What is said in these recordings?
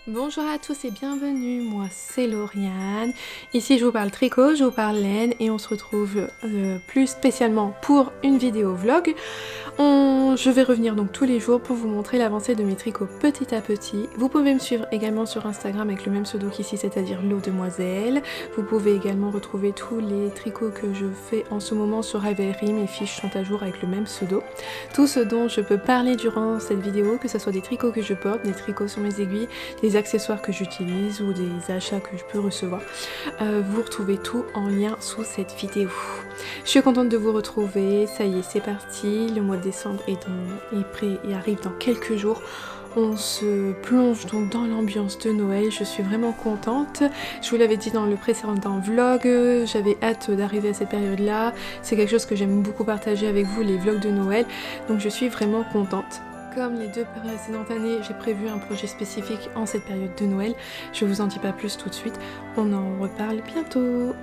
Bonjour à tous et bienvenue, moi c'est Lauriane. Ici je vous parle tricot, je vous parle laine et on se retrouve plus spécialement pour une vidéo vlog. Je vais revenir donc tous les jours pour vous montrer l'avancée de mes tricots petit à petit. Vous pouvez me suivre également sur Instagram avec le même pseudo qu'ici, c'est-à-dire Lo Demoiselle. Vous pouvez également retrouver tous les tricots que je fais en ce moment sur Ravelry, mes fiches sont à jour avec le même pseudo. Tout ce dont je peux parler durant cette vidéo, que ce soit des tricots que je porte, des tricots sur mes aiguilles, des accessoires que j'utilise ou des achats que je peux recevoir, vous retrouvez tout en lien sous cette vidéo. Je suis contente de vous retrouver, ça y est c'est parti, le mois de décembre est prêt et arrive dans quelques jours. On se plonge donc dans l'ambiance de Noël, je suis vraiment contente. Je vous l'avais dit dans le précédent vlog, j'avais hâte d'arriver à cette période-là. C'est quelque chose que j'aime beaucoup partager avec vous, les vlogs de Noël, donc je suis vraiment contente. Comme les deux précédentes années, j'ai prévu un projet spécifique en cette période de Noël. Je vous en dis pas plus tout de suite, on en reparle bientôt.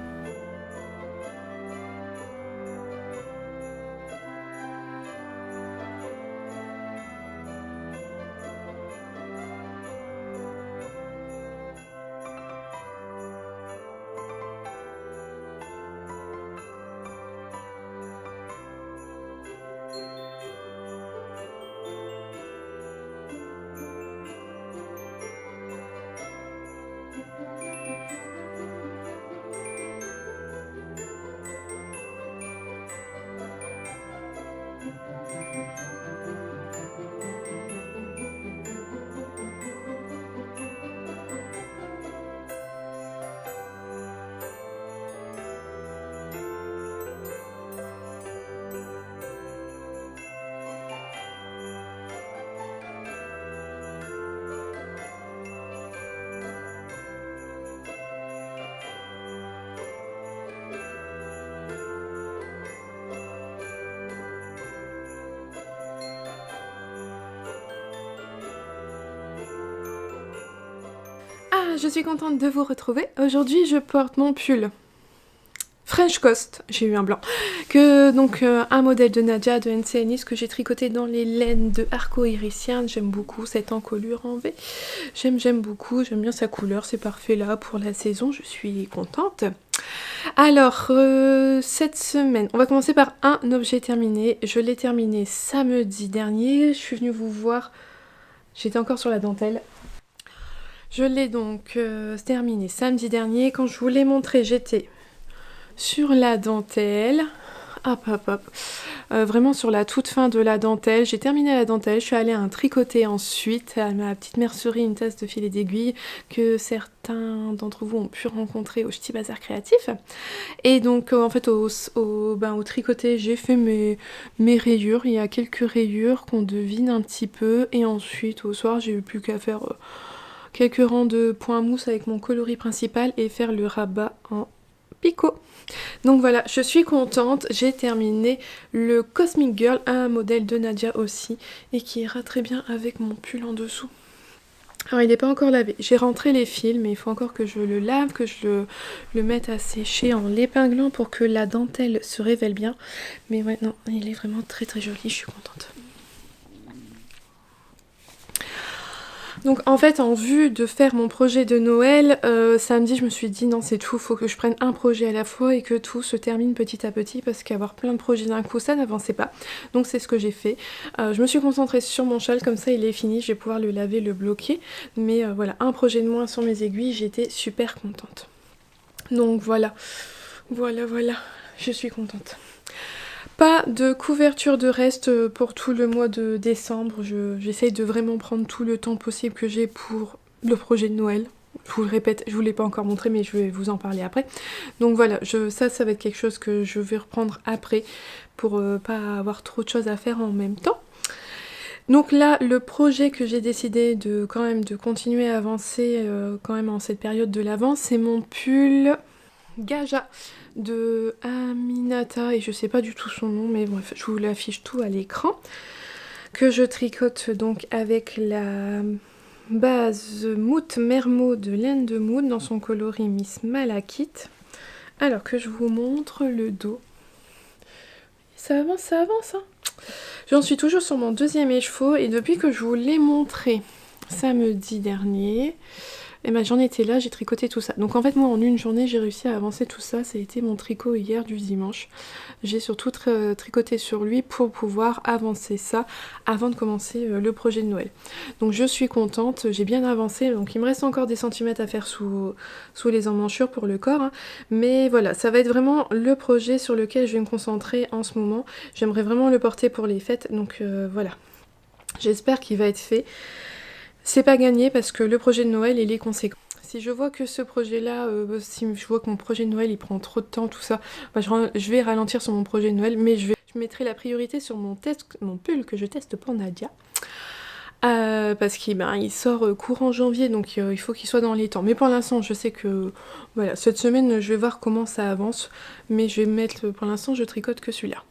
Je suis contente de vous retrouver. Aujourd'hui, je porte mon pull French Coast, j'ai eu un blanc, un modèle de Nadia de NC Nice que j'ai tricoté dans les laines de Arco Iricienne. J'aime beaucoup cette encolure en V. J'aime beaucoup, j'aime bien sa couleur, c'est parfait là pour la saison, je suis contente. Alors, cette semaine, on va commencer par un objet terminé. Je l'ai terminé samedi dernier, je suis venue vous voir, j'étais encore sur la dentelle. Je l'ai donc terminé samedi dernier. Quand je vous l'ai montré, j'étais sur la dentelle. Hop. Vraiment sur la toute fin de la dentelle. J'ai terminé la dentelle. Je suis allée à un tricoter ensuite à ma petite mercerie, une tasse de filet d'aiguille que certains d'entre vous ont pu rencontrer au Ch'ti Bazar Créatif. Et donc en fait au tricoté, j'ai fait mes rayures. Il y a quelques rayures qu'on devine un petit peu. Et ensuite au soir, j'ai eu plus qu'à faire quelques rangs de points mousse avec mon coloris principal et faire le rabat en picot. Donc voilà, je suis contente, j'ai terminé le Cosmic Girl, un modèle de Nadia aussi, et qui ira très bien avec mon pull en dessous. Alors il n'est pas encore lavé, j'ai rentré les fils, mais il faut encore que je le lave, que je le mette à sécher en l'épinglant pour que la dentelle se révèle bien. Mais ouais, non, il est vraiment très joli, je suis contente. Donc en fait, en vue de faire mon projet de Noël, samedi je me suis dit non c'est tout, faut que je prenne un projet à la fois et que tout se termine petit à petit parce qu'avoir plein de projets d'un coup ça n'avançait pas. Donc c'est ce que j'ai fait. Je me suis concentrée sur mon châle, comme ça il est fini, je vais pouvoir le laver, le bloquer. Mais voilà, un projet de moins sur mes aiguilles, j'étais super contente. Donc voilà, je suis contente. Pas de couverture de reste pour tout le mois de décembre. J'essaye de vraiment prendre tout le temps possible que j'ai pour le projet de Noël. Je vous le répète, je vous l'ai pas encore montré mais je vais vous en parler après. Donc voilà, ça va être quelque chose que je vais reprendre après pour pas avoir trop de choses à faire en même temps. Donc là, le projet que j'ai décidé de continuer à avancer quand même en cette période de l'Avent, c'est mon pull Gaja de Aminata, et je sais pas du tout son nom, mais bref, je vous l'affiche tout à l'écran, que je tricote donc avec la base Mout Mermo de laine de Mout dans son coloris Miss Malakite. Alors que je vous montre le dos. Ça avance, hein. J'en suis toujours sur mon deuxième écheveau, et depuis que je vous l'ai montré samedi dernier. Et ben j'en étais là, j'ai tricoté tout ça. Donc en fait moi en une journée j'ai réussi à avancer tout ça, ça a été mon tricot hier du dimanche. J'ai surtout tricoté sur lui pour pouvoir avancer ça avant de commencer le projet de Noël. Donc je suis contente, j'ai bien avancé, donc il me reste encore des centimètres à faire sous les emmanchures pour le corps. Hein. Mais voilà, ça va être vraiment le projet sur lequel je vais me concentrer en ce moment. J'aimerais vraiment le porter pour les fêtes, donc voilà. J'espère qu'il va être fait. C'est pas gagné parce que le projet de Noël il est conséquent. Si je vois que ce projet-là, si je vois que mon projet de Noël il prend trop de temps, tout ça, bah, je vais ralentir sur mon projet de Noël, mais je mettrai la priorité sur mon pull que je teste pour Nadia. Parce qu'il sort courant janvier, donc il faut qu'il soit dans les temps. Mais pour l'instant, je sais que voilà, cette semaine, je vais voir comment ça avance, mais je vais mettre, pour l'instant, je tricote que celui-là.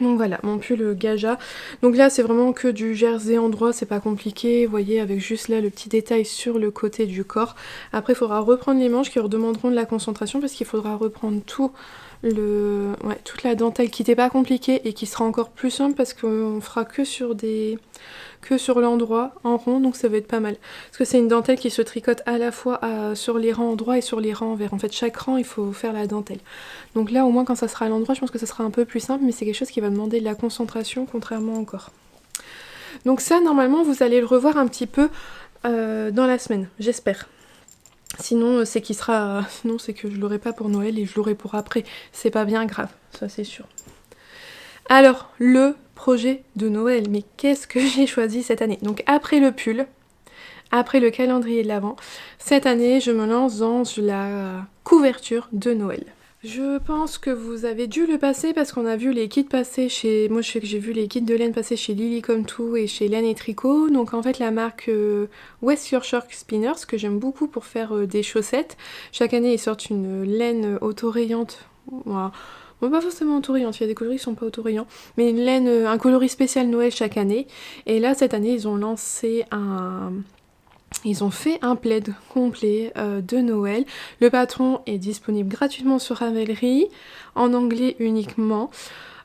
Donc voilà, mon pull Gaja. Donc là, c'est vraiment que du jersey endroit, c'est pas compliqué. Vous voyez, avec juste là le petit détail sur le côté du corps. Après, il faudra reprendre les manches qui redemanderont de la concentration parce qu'il faudra reprendre toute la dentelle qui n'était pas compliquée et qui sera encore plus simple parce qu'on fera que sur l'endroit en rond, donc ça va être pas mal. Parce que c'est une dentelle qui se tricote à la fois sur les rangs endroits et sur les rangs envers. En fait, chaque rang, il faut faire la dentelle. Donc là, au moins, quand ça sera à l'endroit, je pense que ça sera un peu plus simple, mais c'est quelque chose qui va demander de la concentration, contrairement au corps. Donc ça, normalement, vous allez le revoir un petit peu dans la semaine, j'espère. Sinon, c'est que je l'aurai pas pour Noël et je l'aurai pour après. C'est pas bien grave, ça c'est sûr. Alors, le projet de Noël, mais qu'est-ce que j'ai choisi cette année? Donc après le pull, après le calendrier de l'Avent, cette année je me lance dans la couverture de Noël. Je pense que vous avez dû le passer parce qu'on a vu les kits passer chez... Moi je sais que j'ai vu les kits de laine passer chez Lily Comme Tout et chez Laine et Tricot. Donc en fait la marque West Yorkshire Spinners que j'aime beaucoup pour faire des chaussettes. Chaque année ils sortent une laine autorayante. Voilà. Bon, pas forcément autorayante, il y a des coloris qui sont pas autorayants, mais une laine, un coloris spécial Noël chaque année. Et là cette année ils ont lancé Ils ont fait un plaid complet de Noël. Le patron est disponible gratuitement sur Ravelry, en anglais uniquement.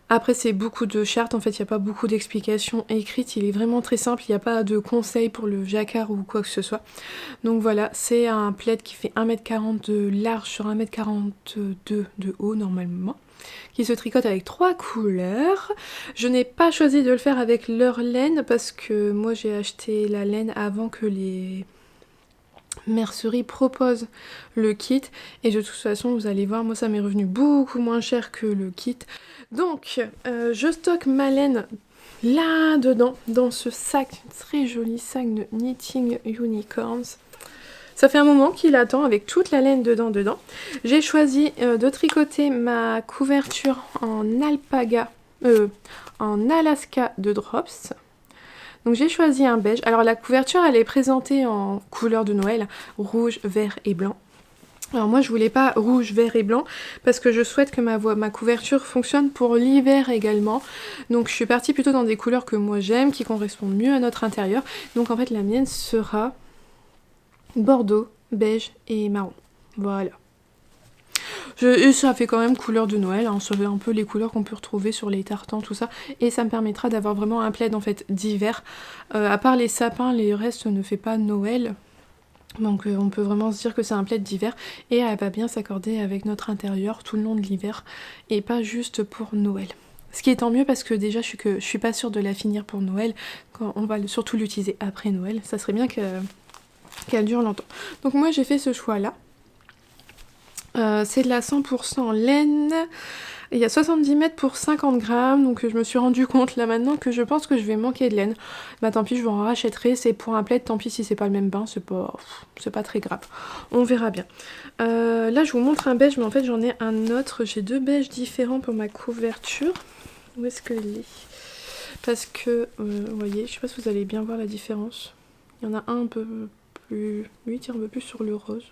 Après c'est beaucoup de chartes, en fait il n'y a pas beaucoup d'explications écrites, il est vraiment très simple, il n'y a pas de conseils pour le jacquard ou quoi que ce soit. Donc voilà, c'est un plaid qui fait 1m40 de large sur 1m42 de haut normalement, qui se tricote avec 3 couleurs. Je n'ai pas choisi de le faire avec leur laine parce que moi j'ai acheté la laine avant que les merceries proposent le kit et de toute façon vous allez voir, moi ça m'est revenu beaucoup moins cher que le kit. Donc je stocke ma laine là dedans, dans ce sac, très joli sac de Knitting Unicorns. Ça fait un moment qu'il attend avec toute la laine dedans. J'ai choisi de tricoter ma couverture en alpaga, en Alaska de Drops. Donc j'ai choisi un beige. Alors la couverture elle est présentée en couleur de Noël, rouge, vert et blanc. Alors moi je voulais pas rouge, vert et blanc parce que je souhaite que ma couverture fonctionne pour l'hiver également. Donc je suis partie plutôt dans des couleurs que moi j'aime, qui correspondent mieux à notre intérieur. Donc en fait la mienne sera bordeaux, beige et marron. Voilà. Et ça fait quand même couleur de Noël, hein. Ça fait un peu les couleurs qu'on peut retrouver sur les tartans, tout ça. Et ça me permettra d'avoir vraiment un plaid en fait d'hiver. À part les sapins, les restes ne fait pas Noël. Donc on peut vraiment se dire que c'est un plaid d'hiver et elle va bien s'accorder avec notre intérieur tout le long de l'hiver et pas juste pour Noël. Ce qui est tant mieux parce que déjà je suis pas sûre de la finir pour Noël, quand on va surtout l'utiliser après Noël, ça serait bien qu'elle dure longtemps. Donc moi j'ai fait ce choix là. C'est de la 100% laine. Il y a 70 mètres pour 50 grammes, donc je me suis rendu compte là maintenant que je pense que je vais manquer de laine. Bah tant pis, je vous en rachèterai, c'est pour un plaid, tant pis si c'est pas le même bain, c'est pas très grave. On verra bien. Là je vous montre un beige, mais en fait j'en ai un autre. J'ai 2 beiges différents pour ma couverture. Où est-ce que il est? Parce que, vous voyez, je sais pas si vous allez bien voir la différence. Il y en a un peu plus... Lui il tire un peu plus sur le rose.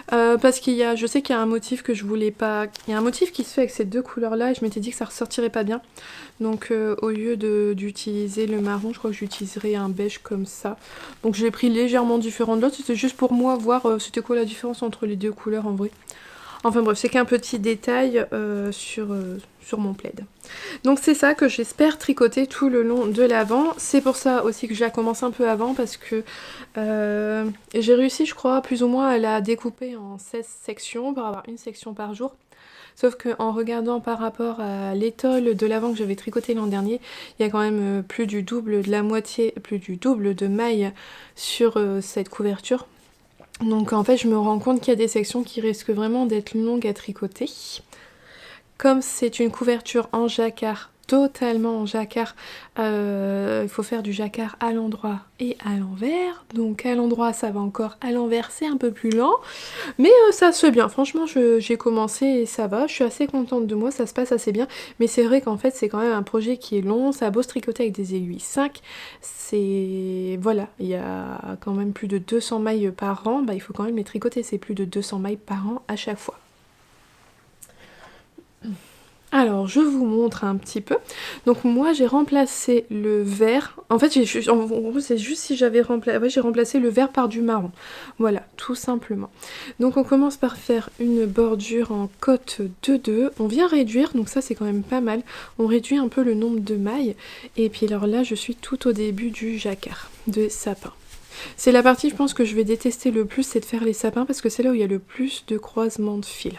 Parce je sais qu'il y a un motif que je voulais pas... Il y a un motif qui se fait avec ces 2 couleurs là et je m'étais dit que ça ressortirait pas bien. Donc au lieu d'utiliser le marron, je crois que j'utiliserai un beige comme ça. Donc je l'ai pris légèrement différent de l'autre, c'était juste pour moi voir c'était quoi la différence entre les 2 couleurs en vrai. Enfin bref, c'est qu'un petit détail sur mon plaid. Donc c'est ça que j'espère tricoter tout le long de l'avant. C'est pour ça aussi que je la commence un peu avant parce que j'ai réussi, je crois, plus ou moins à la découper en 16 sections pour avoir une section par jour. Sauf qu'en regardant par rapport à l'étole de l'avant que j'avais tricoté l'an dernier, il y a quand même plus du double de la moitié, plus du double de mailles sur cette couverture. Donc en fait je me rends compte qu'il y a des sections qui risquent vraiment d'être longues à tricoter. Comme c'est une couverture en jacquard, totalement en jacquard, il faut faire du jacquard à l'endroit et à l'envers. Donc à l'endroit ça va encore, à l'envers c'est un peu plus lent. Mais ça se fait bien, franchement j'ai commencé et ça va, je suis assez contente de moi, ça se passe assez bien. Mais c'est vrai qu'en fait c'est quand même un projet qui est long, ça a beau se tricoter avec des aiguilles 5, c'est... Voilà, il y a quand même plus de 200 mailles par an, bah il faut quand même les tricoter, c'est plus de 200 mailles par an à chaque fois. Alors, je vous montre un petit peu. Donc moi, j'ai remplacé le vert. En fait, en gros, c'est juste si j'avais remplacé... Ouais, j'ai remplacé le vert par du marron. Voilà, tout simplement. Donc on commence par faire une bordure en cotte de 2. On vient réduire, donc ça c'est quand même pas mal. On réduit un peu le nombre de mailles. Et puis alors là, je suis tout au début du jacquard, de sapin. C'est la partie, je pense, que je vais détester le plus, c'est de faire les sapins, parce que c'est là où il y a le plus de croisements de fils.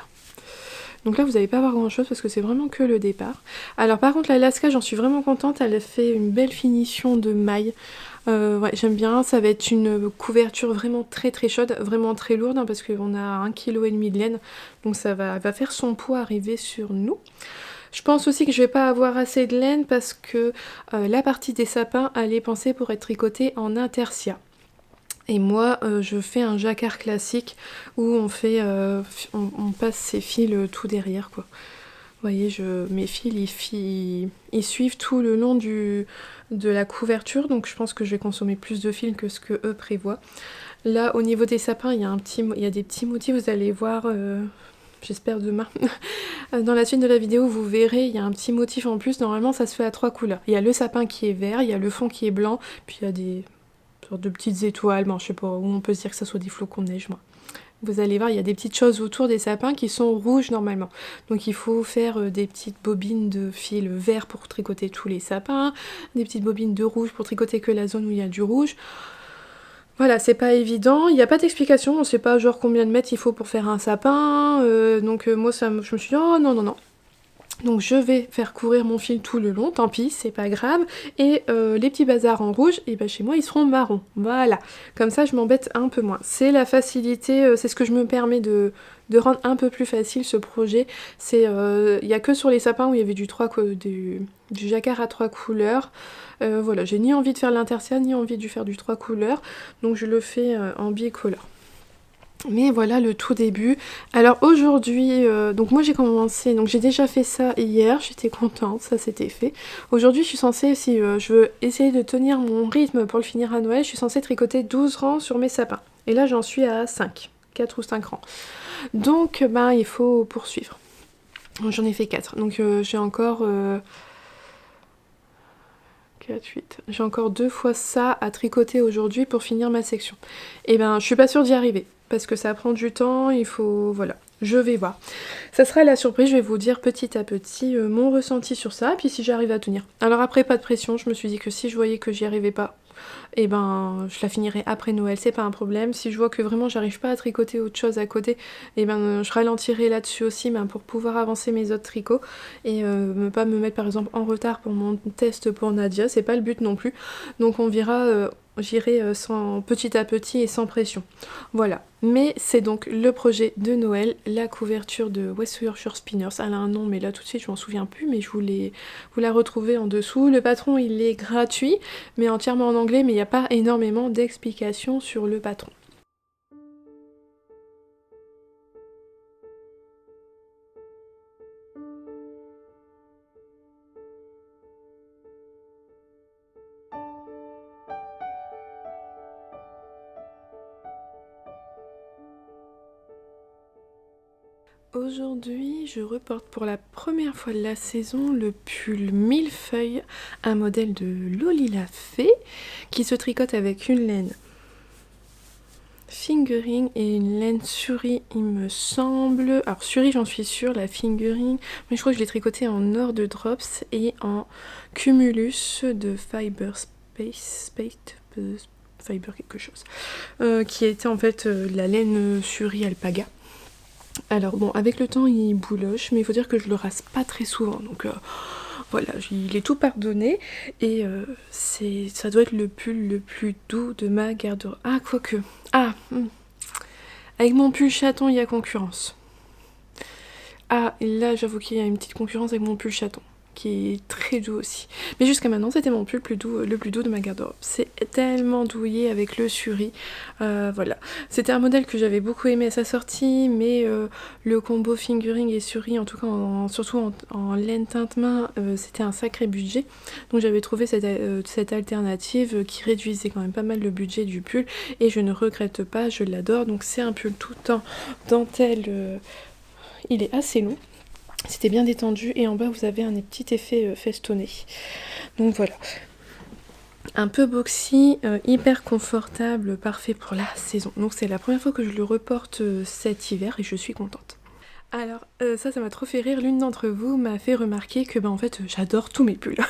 Donc là vous n'allez pas voir grand chose parce que c'est vraiment que le départ. Alors par contre la lasca j'en suis vraiment contente, elle a fait une belle finition de maille. Ouais, j'aime bien, ça va être une couverture vraiment très très chaude, vraiment très lourde hein, parce qu'on a 1,5 kg de laine. Donc ça va faire son poids arriver sur nous. Je pense aussi que je vais pas avoir assez de laine parce que la partie des sapins elle est pensée pour être tricotée en intersia. Et moi, je fais un jacquard classique où on fait, on passe ses fils tout derrière, quoi. Vous voyez, mes fils, ils suivent tout le long de la couverture, donc je pense que je vais consommer plus de fils que ce que eux prévoient. Là, au niveau des sapins, il y a des petits motifs, vous allez voir... J'espère demain. Dans la suite de la vidéo, vous verrez, il y a un petit motif en plus. Normalement, ça se fait à 3 couleurs. Il y a le sapin qui est vert, il y a le fond qui est blanc, puis il y a des sortes de petites étoiles. Bon, je sais pas où on peut se dire que ça soit des flocons de neige, moi. Vous allez voir, il y a des petites choses autour des sapins qui sont rouges normalement. Donc il faut faire des petites bobines de fil vert pour tricoter tous les sapins, des petites bobines de rouge pour tricoter que la zone où il y a du rouge. Voilà, c'est pas évident, il n'y a pas d'explication, on sait pas genre combien de mètres il faut pour faire un sapin, moi je me suis dit oh non non non. Donc je vais faire courir mon fil tout le long, tant pis, c'est pas grave. Et les petits bazars en rouge, et ben chez moi ils seront marrons. Voilà, comme ça je m'embête un peu moins. C'est la facilité, c'est ce que je me permets de rendre un peu plus facile ce projet. C'est, il n'y a que sur les sapins où il y avait du jacquard à 3 couleurs. Voilà, j'ai ni envie de faire l'intersia, ni envie de faire du 3 couleurs. Donc je le fais en bicolore. Mais voilà le tout début. Alors aujourd'hui, donc moi j'ai commencé, donc j'ai déjà fait ça hier, j'étais contente, ça c'était fait. Aujourd'hui je suis censée, si je veux essayer de tenir mon rythme pour le finir à Noël, je suis censée tricoter 12 rangs sur mes sapins. Et là j'en suis à 5, 4 ou 5 rangs. Donc ben il faut poursuivre. J'en ai fait 4, donc j'ai encore... 4, 8. J'ai encore 2 fois ça à tricoter aujourd'hui pour finir ma section. Et ben je suis pas sûre d'y arriver. Parce que ça prend du temps, il faut... Voilà, je vais voir. Ça sera la surprise, je vais vous dire petit à petit mon ressenti sur ça, puis si j'arrive à tenir. Alors après, pas de pression, je me suis dit que si je voyais que j'y arrivais pas, et ben je la finirai après Noël, c'est pas un problème. Si je vois que vraiment j'arrive pas à tricoter autre chose à côté, et ben je ralentirai là-dessus aussi pour pouvoir avancer mes autres tricots et pas me mettre par exemple en retard pour mon test pour Nadia, c'est pas le but non plus. Donc on verra, j'irai petit à petit et sans pression. Voilà, mais c'est donc le projet de Noël, la couverture de West Yorkshire Spinners. Elle a un nom mais là tout de suite je m'en souviens plus, mais vous la retrouvez en dessous. Le patron il est gratuit mais entièrement en anglais, mais il n'y a pas énormément d'explications sur le patron. Aujourd'hui, je reporte pour la première fois de la saison le pull millefeuille, un modèle de Loli la Fée, qui se tricote avec une laine fingering et une laine Suri, il me semble. Alors Suri, j'en suis sûre, la fingering, mais je crois que je l'ai tricoté en or de drops et en cumulus de fiber fiber quelque chose, qui était en fait la laine Suri alpaga. Alors bon, avec le temps il bouloche, mais il faut dire que je le rase pas très souvent, donc voilà, il est tout pardonné, et ça doit être le pull le plus doux de ma garde-robe. Ah, quoique. Ah, avec mon pull chaton, il y a concurrence. Ah, et là, j'avoue qu'il y a une petite concurrence avec mon pull chaton, qui est très doux aussi. Mais jusqu'à maintenant, c'était mon pull le plus doux de ma garde-robe. C'est tellement douillé avec le Suri. Voilà. C'était un modèle que j'avais beaucoup aimé à sa sortie, mais le combo fingering et Suri, en tout cas, surtout en laine teinte main, c'était un sacré budget. Donc j'avais trouvé cette alternative qui réduisait quand même pas mal le budget du pull, et je ne regrette pas, je l'adore. Donc c'est un pull tout en dentelle, il est assez long. C'était bien détendu, et en bas vous avez un petit effet festonné. Donc voilà. Un peu boxy, hyper confortable, parfait pour la saison. Donc c'est la première fois que je le reporte cet hiver, et je suis contente. Alors ça m'a trop fait rire, l'une d'entre vous m'a fait remarquer que en fait j'adore tous mes pulls.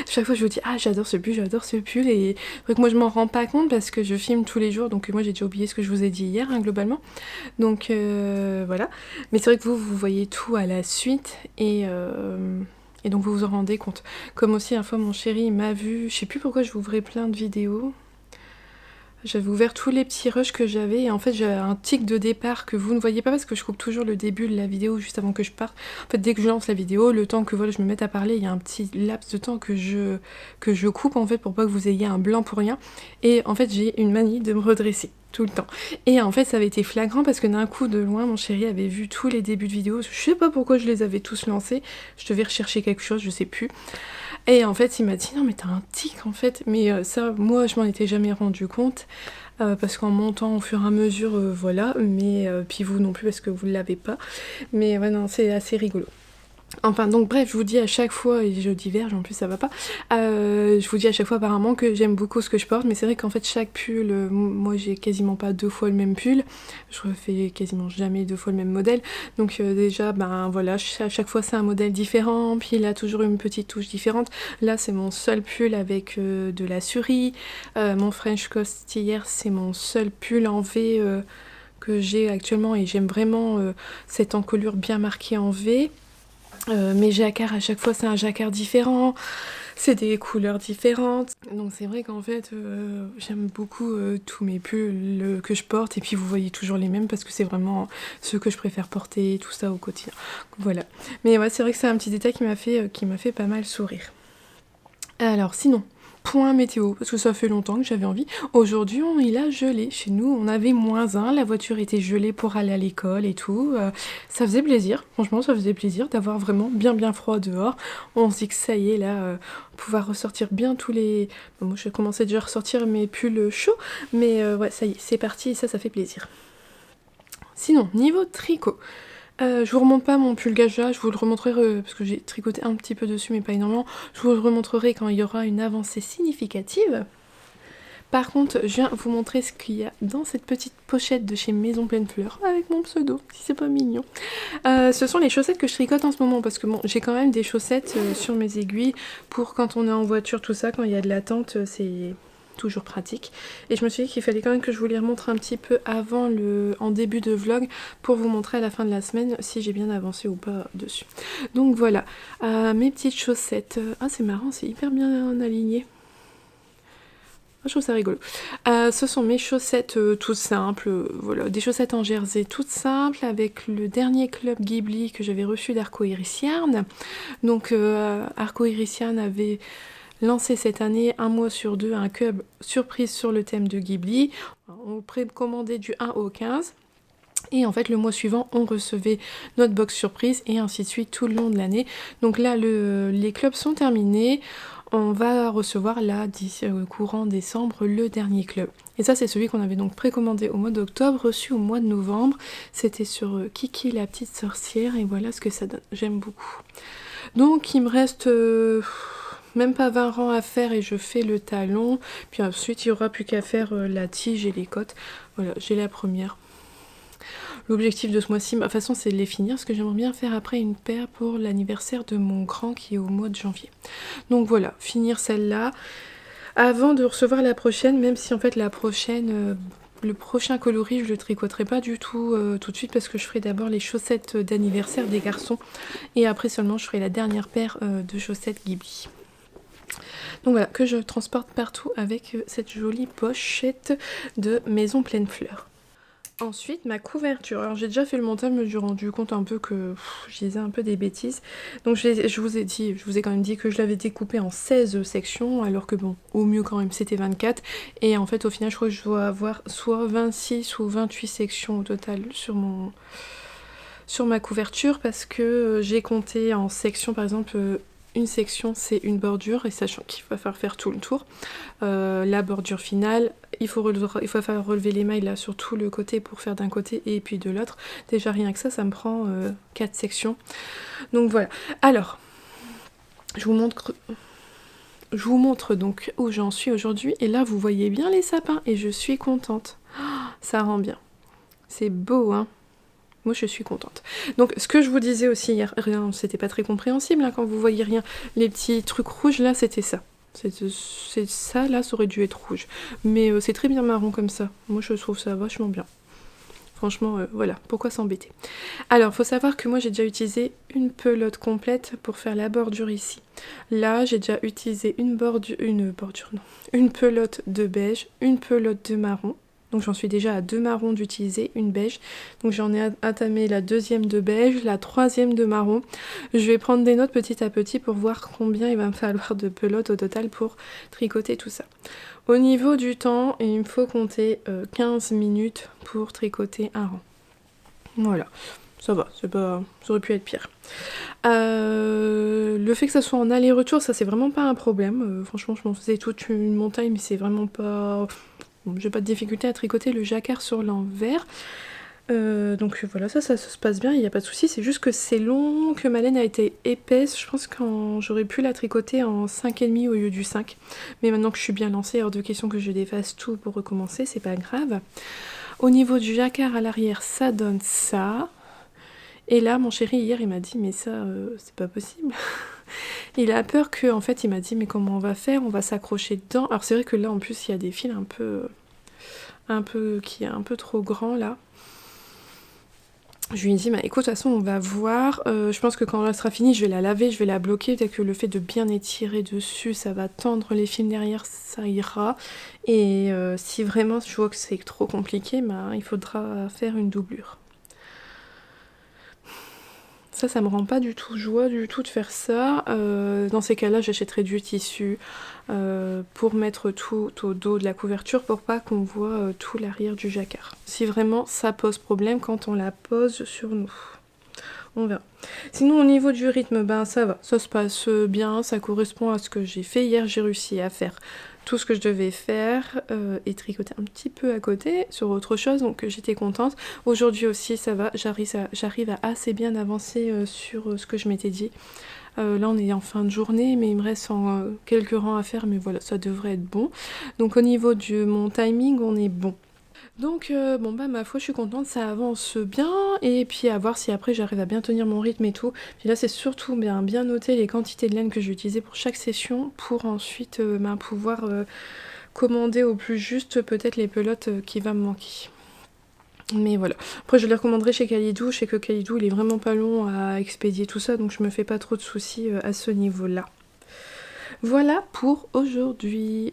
Chaque fois je vous dis ah j'adore ce pull, et c'est vrai que moi je m'en rends pas compte parce que je filme tous les jours, donc moi j'ai déjà oublié ce que je vous ai dit hier globalement. Donc voilà, mais c'est vrai que vous voyez tout à la suite, et donc vous vous en rendez compte. Comme aussi une fois mon chéri m'a vu, je sais plus pourquoi je vous ouvrais plein de vidéos. J'avais ouvert tous les petits rushs que j'avais, et en fait j'avais un tic de départ que vous ne voyez pas parce que je coupe toujours le début de la vidéo juste avant que je parte. En fait dès que je lance la vidéo, le temps que voilà, je me mette à parler, il y a un petit laps de temps que je coupe en fait pour pas que vous ayez un blanc pour rien. Et en fait j'ai une manie de me redresser tout le temps. Et en fait ça avait été flagrant parce que d'un coup de loin mon chéri avait vu tous les débuts de vidéos, je sais pas pourquoi je les avais tous lancés, je devais rechercher quelque chose, je sais plus. Et en fait il m'a dit non mais t'as un tic en fait, mais ça moi je m'en étais jamais rendu compte parce qu'en montant au fur et à mesure voilà, mais puis vous non plus parce que vous ne l'avez pas, mais ouais non c'est assez rigolo. Enfin donc bref, je vous dis à chaque fois, et je diverge en plus ça va pas, je vous dis à chaque fois apparemment que j'aime beaucoup ce que je porte, mais c'est vrai qu'en fait chaque pull, moi j'ai quasiment pas 2 fois le même pull, je refais quasiment jamais 2 fois le même modèle, donc déjà ben voilà, à chaque fois c'est un modèle différent, puis il a toujours une petite touche différente. Là c'est mon seul pull avec de la Suri, mon French Costière c'est mon seul pull en V que j'ai actuellement, et j'aime vraiment cette encolure bien marquée en V. Mes jacquards à chaque fois c'est un jacquard différent, c'est des couleurs différentes, donc c'est vrai qu'en fait j'aime beaucoup tous mes pulls que je porte, et puis vous voyez toujours les mêmes parce que c'est vraiment ceux que je préfère porter, tout ça au quotidien. Voilà, mais ouais c'est vrai que c'est un petit détail qui m'a fait pas mal sourire. Alors sinon, point météo, parce que ça fait longtemps que j'avais envie. Aujourd'hui, il a gelé. Chez nous, on avait -1, la voiture était gelée pour aller à l'école et tout. Ça faisait plaisir, franchement, ça faisait plaisir d'avoir vraiment bien froid dehors. On se dit que ça y est, là, pouvoir ressortir bien tous les... Bon, moi, je commençais déjà à ressortir mes pulls chauds, mais ouais, ça y est, c'est parti, et ça fait plaisir. Sinon, niveau tricot, je vous remonte pas mon pull gaja, je vous le remontrerai parce que j'ai tricoté un petit peu dessus mais pas énormément, je vous le remontrerai quand il y aura une avancée significative. Par contre, je viens vous montrer ce qu'il y a dans cette petite pochette de chez Maison Pleine Fleurs, avec mon pseudo, si c'est pas mignon. Ce sont les chaussettes que je tricote en ce moment, parce que bon, j'ai quand même des chaussettes sur mes aiguilles, pour quand on est en voiture, tout ça, quand il y a de l'attente, c'est toujours pratique. Et je me suis dit qu'il fallait quand même que je vous les remontre un petit peu en début de vlog, pour vous montrer à la fin de la semaine si j'ai bien avancé ou pas dessus. Donc voilà, mes petites chaussettes. Ah c'est marrant, c'est hyper bien aligné. Je trouve ça rigolo. Ce sont mes chaussettes toutes simples, voilà, des chaussettes en jersey toutes simples, avec le dernier club Ghibli que j'avais reçu d'Arco Iris Yarn. Donc Arco Iris Yarn avait lancé cette année, 1 mois sur 2, un club surprise sur le thème de Ghibli. On précommandait du 1 au 15. Et en fait le mois suivant on recevait notre box surprise, et ainsi de suite tout le long de l'année. Donc là les clubs sont terminés, on va recevoir là d'ici courant décembre le dernier club. Et ça c'est celui qu'on avait donc précommandé au mois d'octobre, reçu au mois de novembre. C'était sur Kiki la petite sorcière, et voilà ce que ça donne, j'aime beaucoup. Donc il me reste même pas 20 rangs à faire et je fais le talon. Puis ensuite il n'y aura plus qu'à faire la tige et les côtes. Voilà, j'ai la première. L'objectif de ce mois-ci, de toute façon, c'est de les finir, parce que j'aimerais bien faire après une paire pour l'anniversaire de mon grand qui est au mois de janvier. Donc voilà, finir celle-là avant de recevoir la prochaine, même si en fait la prochaine, le prochain coloris, je le tricoterai pas du tout tout de suite, parce que je ferai d'abord les chaussettes d'anniversaire des garçons, et après seulement je ferai la dernière paire de chaussettes Ghibli. Donc voilà, que je transporte partout avec cette jolie pochette de Maison Pleine Fleurs. Ensuite, ma couverture. Alors j'ai déjà fait le montage, mais j'ai rendu compte un peu que je disais un peu des bêtises. Donc je vous ai quand même dit que je l'avais découpé en 16 sections, alors que bon, au mieux quand même c'était 24. Et en fait au final je crois que je dois avoir soit 26 ou 28 sections au total sur ma couverture, parce que j'ai compté en sections, par exemple une section c'est une bordure, et sachant qu'il va falloir faire tout le tour. La bordure finale, il faut faire relever les mailles là sur tout le côté pour faire d'un côté et puis de l'autre. Déjà rien que ça me prend 4 sections. Donc voilà. Alors, je vous montre donc où j'en suis aujourd'hui, et là vous voyez bien les sapins et je suis contente. Ça rend bien. C'est beau, hein. Moi je suis contente. Donc ce que je vous disais aussi hier, rien, c'était pas très compréhensible hein, quand vous voyez rien. Les petits trucs rouges là, c'était ça. C'est ça là, ça aurait dû être rouge. Mais c'est très bien marron comme ça. Moi je trouve ça vachement bien. Franchement, voilà, pourquoi s'embêter. Alors, faut savoir que moi j'ai déjà utilisé une pelote complète pour faire la bordure ici. Là, j'ai déjà utilisé une pelote de beige, une pelote de marron. Donc j'en suis déjà à 2 marrons d'utiliser, une beige. Donc j'en ai entamé la deuxième de beige, la troisième de marron. Je vais prendre des notes petit à petit pour voir combien il va me falloir de pelotes au total pour tricoter tout ça. Au niveau du temps, il me faut compter 15 minutes pour tricoter un rang. Voilà, ça va, ça aurait pu être pire. Le fait que ça soit en aller-retour, ça c'est vraiment pas un problème. Franchement, je m'en faisais toute une montagne, mais c'est vraiment pas... Bon, j'ai pas de difficulté à tricoter le jacquard sur l'envers. Donc voilà, ça se passe bien, il n'y a pas de souci. C'est juste que c'est long, que ma laine a été épaisse. Je pense que j'aurais pu la tricoter en 5,5 au lieu du 5. Mais maintenant que je suis bien lancée, hors de question que je défasse tout pour recommencer, c'est pas grave. Au niveau du jacquard à l'arrière, ça donne ça. Et là, mon chéri, hier, il m'a dit, mais ça, c'est pas possible. Il a peur que, en fait, il m'a dit, mais comment on va faire? On va s'accrocher dedans. Alors c'est vrai que là, en plus, il y a des fils qui est un peu trop grand, là. Je lui ai dit, bah écoute, de toute façon, on va voir. Je pense que quand elle sera finie, je vais la laver, je vais la bloquer. Dès que le fait de bien étirer dessus, ça va tendre les fils derrière, ça ira. Et si vraiment je vois que c'est trop compliqué, bah, il faudra faire une doublure. Ça me rend pas du tout joie du tout de faire ça. Dans ces cas-là, j'achèterai du tissu pour mettre tout au dos de la couverture pour pas qu'on voit tout l'arrière du jacquard. Si vraiment ça pose problème quand on la pose sur nous. On verra. Sinon au niveau du rythme, ben ça va, ça se passe bien, ça correspond à ce que j'ai fait. Hier j'ai réussi à faire tout ce que je devais faire et tricoter un petit peu à côté sur autre chose, donc j'étais contente. Aujourd'hui aussi ça va, j'arrive à assez bien avancer sur ce que je m'étais dit. Là on est en fin de journée, mais il me reste quelques rangs à faire, mais voilà, ça devrait être bon. Donc au niveau de mon timing, on est bon. Donc bon bah ma foi je suis contente, ça avance bien, et puis à voir si après j'arrive à bien tenir mon rythme et tout. Puis là c'est surtout bien noter les quantités de laine que je vais utiliser pour chaque session pour ensuite pouvoir commander au plus juste peut-être les pelotes qui va me manquer. Mais voilà, après je les recommanderai chez Kalidou, je sais que Kalidou il est vraiment pas long à expédier tout ça, donc je me fais pas trop de soucis à ce niveau là. Voilà pour aujourd'hui.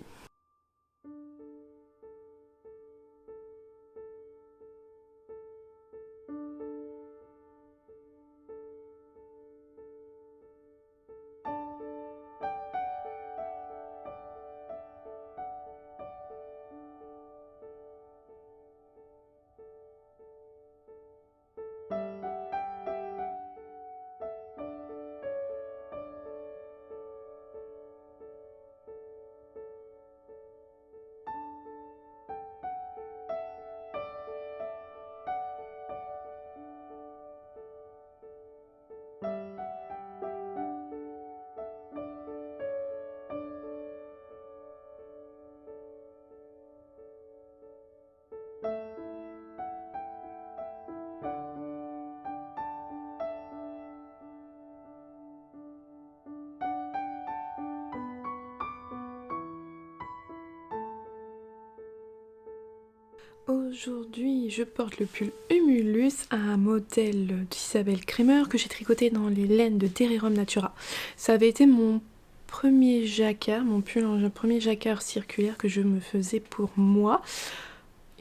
Aujourd'hui, je porte le pull Humulus, un modèle d'Isabelle Kremer que j'ai tricoté dans les laines de Terrerum Natura. Ça avait été mon premier jacquard, mon premier jacquard circulaire que je me faisais pour moi.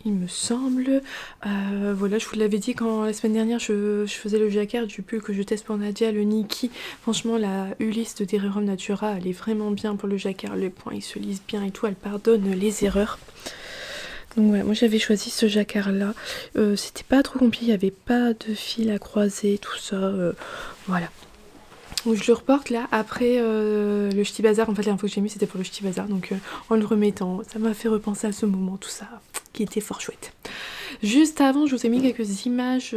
Il me semble. Voilà, je vous l'avais dit quand la semaine dernière je faisais le jacquard du pull que je teste pour Nadia, le Nikki. Franchement, la Ulysse de Terrerum Natura, elle est vraiment bien pour le jacquard. Les points, ils se lisent bien et tout, elle pardonne les erreurs. Donc voilà, moi j'avais choisi ce jacquard là, c'était pas trop compliqué, il n'y avait pas de fil à croiser, tout ça, voilà. Donc je le reporte là après le Ch'ti Bazar, en fait l'info que j'ai mis c'était pour le Ch'ti Bazar, donc en le remettant, ça m'a fait repenser à ce moment, tout ça, qui était fort chouette. Juste avant, je vous ai mis quelques images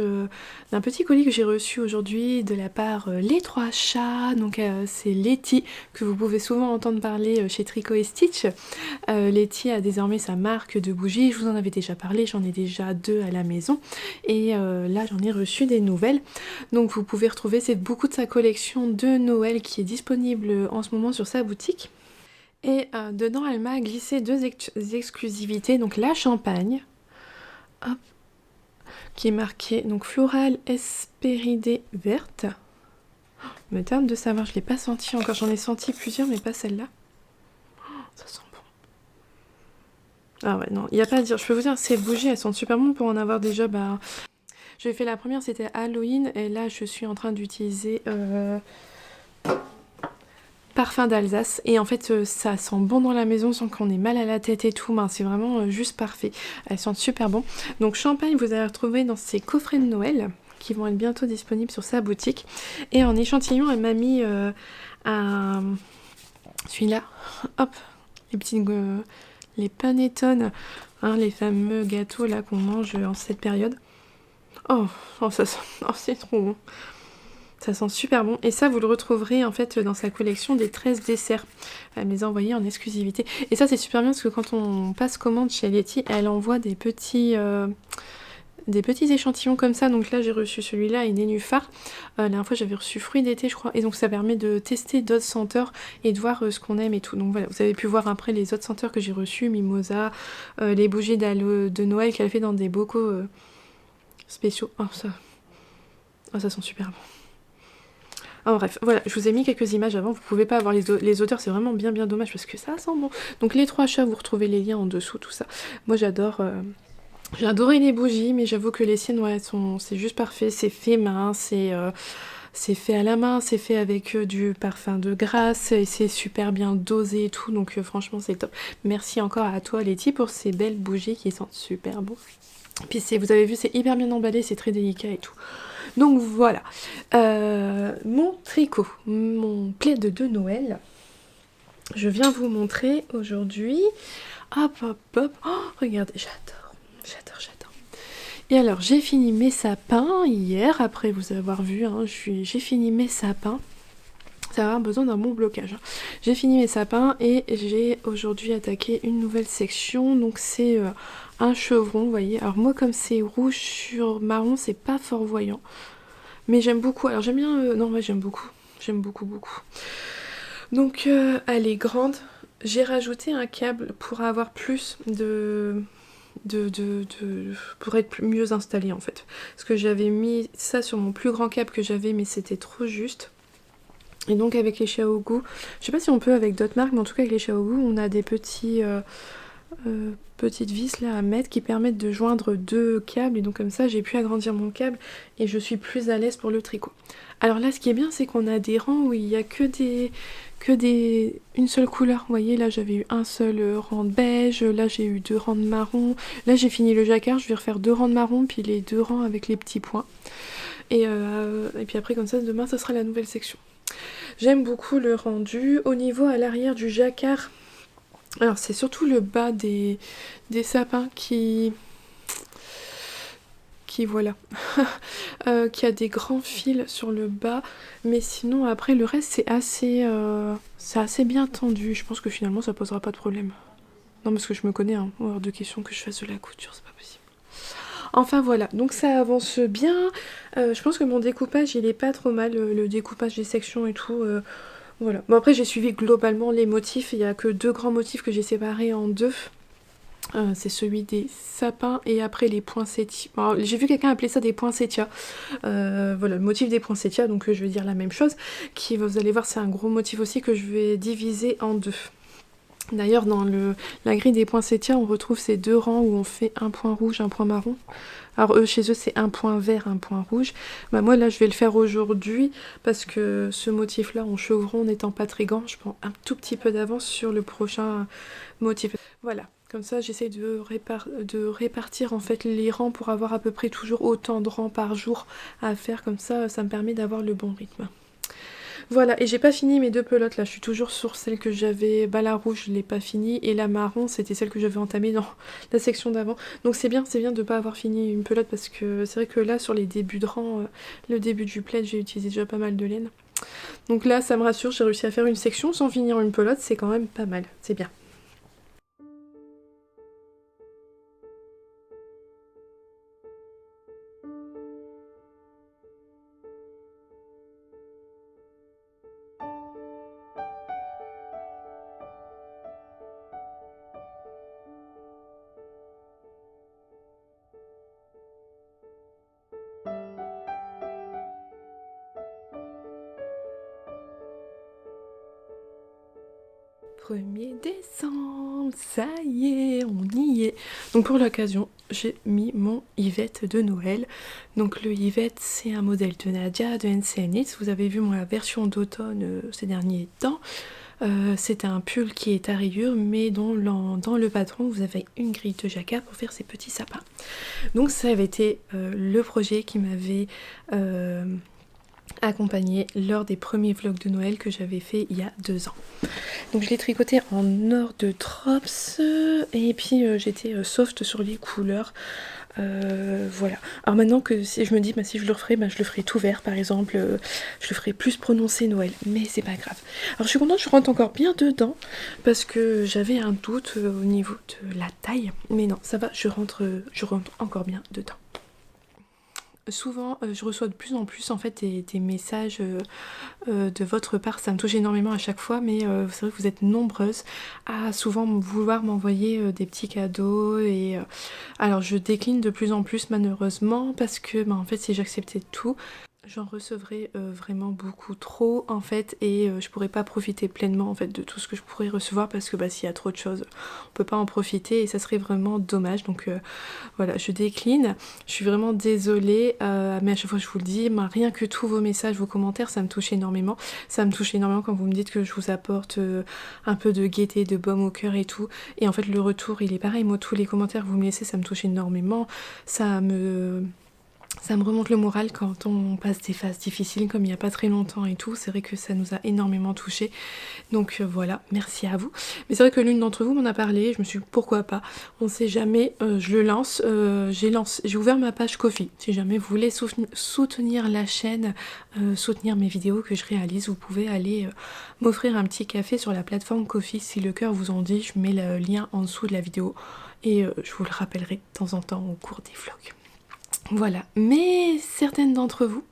d'un petit colis que j'ai reçu aujourd'hui de la part Les Trois Chats. Donc c'est Letty, que vous pouvez souvent entendre parler chez Tricot et Stitch. Letty a désormais sa marque de bougies, je vous en avais déjà parlé, j'en ai déjà 2 à la maison. Et là j'en ai reçu des nouvelles. Donc vous pouvez retrouver beaucoup de sa collection de Noël qui est disponible en ce moment sur sa boutique. Et dedans elle m'a glissé 2 exclusivités, donc la champagne. Hop, qui est marqué donc Floral Hespéridée verte. Il me tarde de savoir, je ne l'ai pas senti encore, j'en ai senti plusieurs mais pas celle-là. Ça sent bon. Ah ouais, non, il n'y a pas à dire, je peux vous dire, ces bougies elles sont super bonnes pour en avoir déjà. J'ai fait la première, c'était Halloween, et là je suis en train d'utiliser Parfum d'Alsace, et en fait ça sent bon dans la maison sans qu'on ait mal à la tête et tout, c'est vraiment juste parfait, elles sentent super bon. Donc champagne vous allez retrouver dans ces coffrets de Noël qui vont être bientôt disponibles sur sa boutique, et en échantillon elle m'a mis celui-là, hop, les petites les panettone, hein, les fameux gâteaux là qu'on mange en cette période. Oh ça sent, oh, c'est trop bon. Ça sent super bon. Et ça, vous le retrouverez en fait dans sa collection des 13 desserts. Elle me les a envoyés en exclusivité. Et ça, c'est super bien parce que quand on passe commande chez Letty, elle envoie des petits échantillons comme ça. Donc là, j'ai reçu celui-là et Nénuphar. La dernière fois, j'avais reçu fruits d'été, je crois. Et donc, ça permet de tester d'autres senteurs et de voir ce qu'on aime et tout. Donc voilà, vous avez pu voir après les autres senteurs que j'ai reçues. Mimosa, les bougies de Noël qu'elle fait dans des bocaux spéciaux. Oh, ça sent super bon. Oh, bref, voilà, je vous ai mis quelques images avant, vous pouvez pas avoir les odeurs, c'est vraiment bien dommage parce que ça sent bon. Donc Les Trois Chats, vous retrouvez les liens en dessous, tout ça. Moi j'adore, j'ai adoré les bougies, mais j'avoue que les siennes, ouais, c'est juste parfait, c'est fait main, c'est fait à la main, c'est fait avec du parfum de grâce, et c'est super bien dosé et tout, donc franchement c'est top. Merci encore à toi Letty pour ces belles bougies qui sentent super bon. Puis vous avez vu, c'est hyper bien emballé, c'est très délicat et tout. Donc voilà, mon tricot, mon plaid de Noël, je viens vous montrer aujourd'hui. Hop, oh, regardez, j'adore. Et alors, j'ai fini mes sapins hier, après vous avoir vu, hein, j'ai fini mes sapins. Ça va avoir besoin d'un bon blocage. J'ai fini mes sapins et j'ai aujourd'hui attaqué une nouvelle section, donc c'est un chevron, vous voyez. Alors moi, comme c'est rouge sur marron, c'est pas fort voyant. Mais j'aime beaucoup, alors j'aime bien, non, ouais, j'aime beaucoup. Donc elle est grande. J'ai rajouté un câble pour avoir plus pour être mieux installé en fait. Parce que j'avais mis ça sur mon plus grand câble que j'avais, mais c'était trop juste. Et donc avec les Xiaogu, je sais pas si on peut avec d'autres marques, mais en tout cas avec les Xiaogu, on a des petites vis là à mettre qui permettent de joindre 2 câbles, et donc comme ça j'ai pu agrandir mon câble et je suis plus à l'aise pour le tricot. Alors là ce qui est bien, c'est qu'on a des rangs où il y a une seule couleur. Vous voyez, là j'avais eu un seul rang de beige, là j'ai eu 2 rangs de marron, là j'ai fini le jacquard, je vais refaire 2 rangs de marron puis les 2 rangs avec les petits points, et puis après comme ça demain ça sera la nouvelle section. J'aime beaucoup le rendu. Au niveau à l'arrière du jacquard, alors c'est surtout le bas des sapins qui voilà, qui a des grands fils sur le bas, mais sinon après le reste c'est assez bien tendu. Je pense que finalement ça posera pas de problème. Non, parce que je me connais, hein, hors de question que je fasse de la couture, c'est pas possible. Enfin voilà, donc ça avance bien. Je pense que mon découpage il est pas trop mal, le découpage des sections et tout. Voilà. Bon après j'ai suivi globalement les motifs, il y a que 2 grands motifs que j'ai séparés en 2. C'est celui des sapins et après les poinsettias. Alors, j'ai vu quelqu'un appeler ça des poinsettias. Voilà, le motif des poinsettias, donc je vais dire la même chose. Qui, vous allez voir, c'est un gros motif aussi que je vais diviser en deux. D'ailleurs, dans la grille des poinsettias, on retrouve ces deux rangs où on fait un point rouge, un point marron. Alors eux, chez eux, c'est un point vert, un point rouge. Bah moi, là, je vais le faire aujourd'hui parce que ce motif-là, en chevron, n'étant pas très grand, je prends un tout petit peu d'avance sur le prochain motif. Voilà. Comme ça, j'essaie de répartir en fait les rangs pour avoir à peu près toujours autant de rangs par jour à faire. Comme ça, ça me permet d'avoir le bon rythme. Voilà, et j'ai pas fini mes deux pelotes là, je suis toujours sur celle que j'avais, bah la rouge je l'ai pas finie, et la marron c'était celle que j'avais entamée dans la section d'avant. Donc c'est bien de pas avoir fini une pelote parce que c'est vrai que là sur les débuts de rang, le début du plaid, j'ai utilisé déjà pas mal de laine. Donc là ça me rassure, j'ai réussi à faire une section sans finir une pelote, c'est quand même pas mal, c'est bien. Premier décembre, ça y est, on y est. Donc pour l'occasion, j'ai mis mon Yvette de Noël. Donc le Yvette, c'est un modèle de Nadia, de NCNX. Vous avez vu ma version d'automne ces derniers temps. C'est un pull qui est à rayures, mais dans le patron, vous avez une grille de jacquard pour faire ces petits sapins. Donc ça avait été le projet qui m'avait accompagné lors des premiers vlogs de Noël que j'avais fait il y a 2 ans. Donc je l'ai tricoté en or de Trops et puis j'étais soft sur les couleurs. Voilà. Alors maintenant que si je me dis si je le referais, je le ferai tout vert par exemple, je le ferai plus prononcé Noël, mais c'est pas grave. Alors je suis contente, je rentre encore bien dedans parce que j'avais un doute au niveau de la taille, mais non ça va, je rentre encore bien dedans. Souvent, je reçois de plus en plus en fait des messages de votre part, ça me touche énormément à chaque fois, mais c'est vrai que vous êtes nombreuses à souvent vouloir m'envoyer des petits cadeaux et alors je décline de plus en plus malheureusement parce que en fait si j'acceptais tout, j'en recevrais vraiment beaucoup trop en fait et je pourrais pas profiter pleinement en fait de tout ce que je pourrais recevoir parce que s'il y a trop de choses on peut pas en profiter et ça serait vraiment dommage donc voilà je décline, je suis vraiment désolée mais à chaque fois je vous le dis, rien que tous vos messages, vos commentaires ça me touche énormément quand vous me dites que je vous apporte un peu de gaieté, de baume au cœur et tout et en fait le retour il est pareil, moi tous les commentaires que vous me laissez ça me touche énormément, ça me remonte le moral quand on passe des phases difficiles comme il n'y a pas très longtemps et tout, c'est vrai que ça nous a énormément touché donc voilà, merci à vous. Mais c'est vrai que l'une d'entre vous m'en a parlé, je me suis dit pourquoi pas, on sait jamais, je le lance, j'ai ouvert ma page Ko-fi, si jamais vous voulez soutenir la chaîne, soutenir mes vidéos que je réalise, vous pouvez aller m'offrir un petit café sur la plateforme Ko-fi si le cœur vous en dit, je mets le lien en dessous de la vidéo et je vous le rappellerai de temps en temps au cours des vlogs. Voilà, mais certaines d'entre vous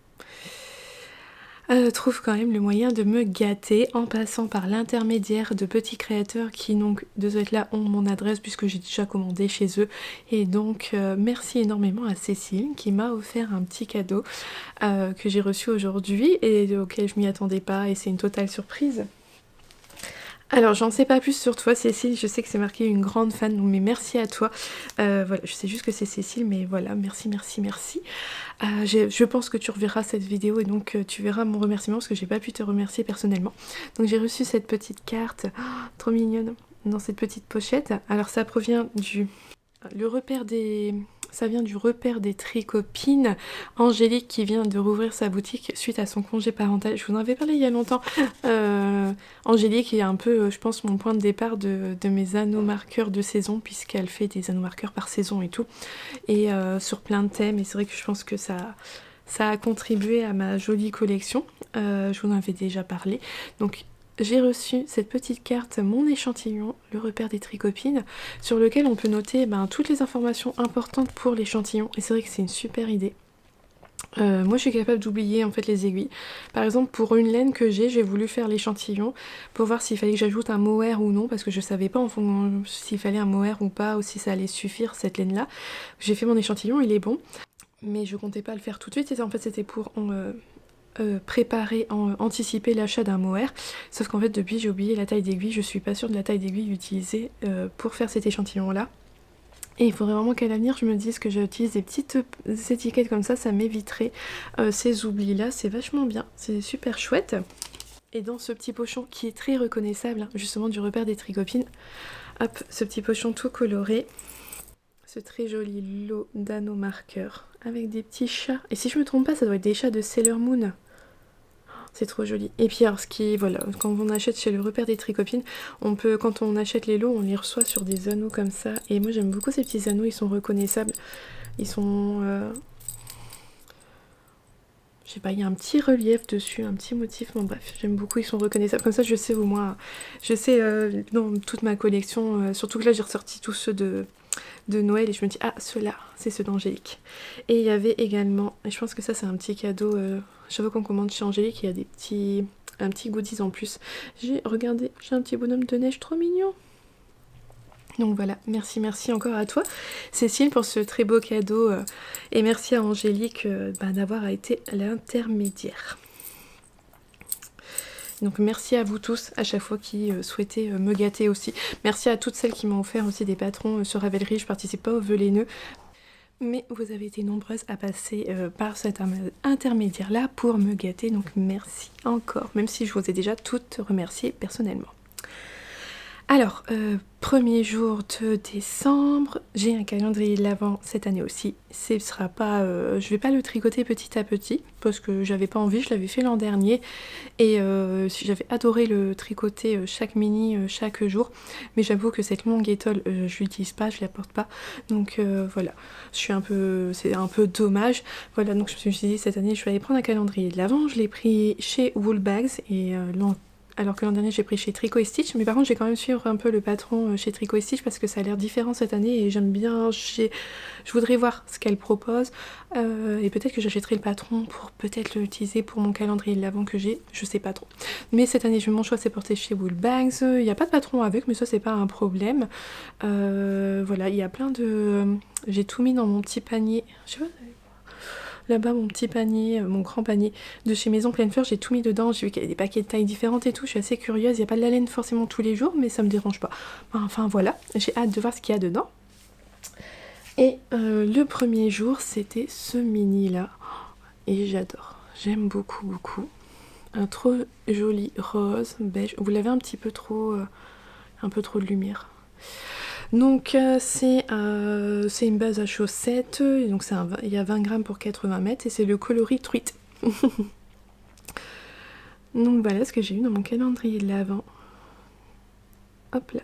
trouvent quand même le moyen de me gâter en passant par l'intermédiaire de petits créateurs qui donc de ce fait-là ont mon adresse puisque j'ai déjà commandé chez eux et donc merci énormément à Cécile qui m'a offert un petit cadeau que j'ai reçu aujourd'hui et auquel je m'y attendais pas et c'est une totale surprise. Alors j'en sais pas plus sur toi Cécile, je sais que c'est marqué une grande fan, donc mais merci à toi. Voilà, je sais juste que c'est Cécile, mais voilà, merci. Je pense que tu reverras cette vidéo et donc tu verras mon remerciement parce que j'ai pas pu te remercier personnellement. Donc j'ai reçu cette petite carte, trop mignonne, dans cette petite pochette. Alors ça provient ça vient du repère des tricopines, Angélique qui vient de rouvrir sa boutique suite à son congé parental. Je vous en avais parlé il y a longtemps. Angélique est un peu, je pense, mon point de départ de mes anneaux marqueurs de saison puisqu'elle fait des anneaux marqueurs par saison et tout. Et sur plein de thèmes. Et c'est vrai que je pense que ça a contribué à ma jolie collection. Je vous en avais déjà parlé. Donc j'ai reçu cette petite carte, mon échantillon, le repère des tricopines, sur lequel on peut noter toutes les informations importantes pour l'échantillon. Et c'est vrai que c'est une super idée. Moi je suis capable d'oublier en fait les aiguilles. Par exemple pour une laine que j'ai voulu faire l'échantillon pour voir s'il fallait que j'ajoute un mohair ou non parce que je savais pas en fond s'il fallait un mohair ou pas ou si ça allait suffire cette laine là. J'ai fait mon échantillon, il est bon, mais je comptais pas le faire tout de suite et en fait c'était pour préparer, anticiper l'achat d'un mohair. Sauf qu'en fait depuis j'ai oublié la taille d'aiguille, je suis pas sûre de la taille d'aiguille utilisée pour faire cet échantillon là. Et il faudrait vraiment qu'à l'avenir je me dise que j'utilise des petites étiquettes comme ça m'éviterait ces oublis là, c'est vachement bien, c'est super chouette. Et dans ce petit pochon qui est très reconnaissable, hein, justement du repère des tricopines, hop, ce petit pochon tout coloré, ce très joli lot d'anneaux marqueurs avec des petits chats. Et si je me trompe pas, ça doit être des chats de Sailor Moon. C'est trop joli. Et puis alors, voilà, quand on achète chez le repère des tricopines, quand on achète les lots, on les reçoit sur des anneaux comme ça. Et moi j'aime beaucoup ces petits anneaux, ils sont reconnaissables. Ils sont... je sais pas, il y a un petit relief dessus, un petit motif, bon bref, j'aime beaucoup, ils sont reconnaissables. Comme ça je sais au moins, je sais dans toute ma collection, surtout que là j'ai ressorti tous ceux de Noël et je me dis ah ceux-là c'est ceux d'Angélique. Et il y avait également, et je pense que ça c'est un petit cadeau, chaque fois qu'on commande chez Angélique il y a un petit goodies en plus. Regardez, j'ai un petit bonhomme de neige trop mignon. Donc voilà, merci encore à toi Cécile pour ce très beau cadeau et merci à Angélique d'avoir été l'intermédiaire. Donc merci à vous tous à chaque fois qui souhaitez me gâter aussi. Merci à toutes celles qui m'ont offert aussi des patrons sur Ravelry, je participe pas au vœux laineux. Mais vous avez été nombreuses à passer par cet intermédiaire là pour me gâter, donc merci encore, même si je vous ai déjà toutes remerciées personnellement. Alors, premier jour de décembre, j'ai un calendrier de l'Avent cette année aussi. Ce sera pas, je vais pas le tricoter petit à petit parce que j'avais pas envie, je l'avais fait l'an dernier et j'avais adoré le tricoter chaque mini chaque jour. Mais j'avoue que cette longue étole, je l'utilise pas, je la porte pas. Donc voilà, c'est un peu dommage. Voilà, donc je me suis dit cette année je vais aller prendre un calendrier de l'Avent. Je l'ai pris chez Woolbags et alors que l'an dernier j'ai pris chez Tricot & Stitch, mais par contre j'ai quand même suivre un peu le patron chez Tricot & Stitch parce que ça a l'air différent cette année et j'aime bien, je voudrais voir ce qu'elle propose et peut-être que j'achèterai le patron pour peut-être l'utiliser pour mon calendrier de l'Avent que j'ai, je sais pas trop. Mais cette année mon choix s'est porté chez Woolbags, il n'y a pas de patron avec mais ça c'est pas un problème. Voilà, il y a plein de... j'ai tout mis dans mon petit panier, je sais pas... Là-bas, mon petit panier, mon grand panier de chez Maison Pleine Fleur, j'ai tout mis dedans. J'ai vu qu'il y avait des paquets de tailles différentes et tout. Je suis assez curieuse. Il n'y a pas de la laine forcément tous les jours, mais ça me dérange pas. Enfin voilà, j'ai hâte de voir ce qu'il y a dedans. Et le premier jour, c'était ce mini-là. Et j'adore. J'aime beaucoup, beaucoup. Un trop joli rose, beige. Vous l'avez un petit peu trop... un peu trop de lumière. Donc c'est une base à chaussettes, donc il y a 20 grammes pour 80 mètres et c'est le coloris truite. Donc voilà ce que j'ai eu dans mon calendrier de l'Avent. Hop là.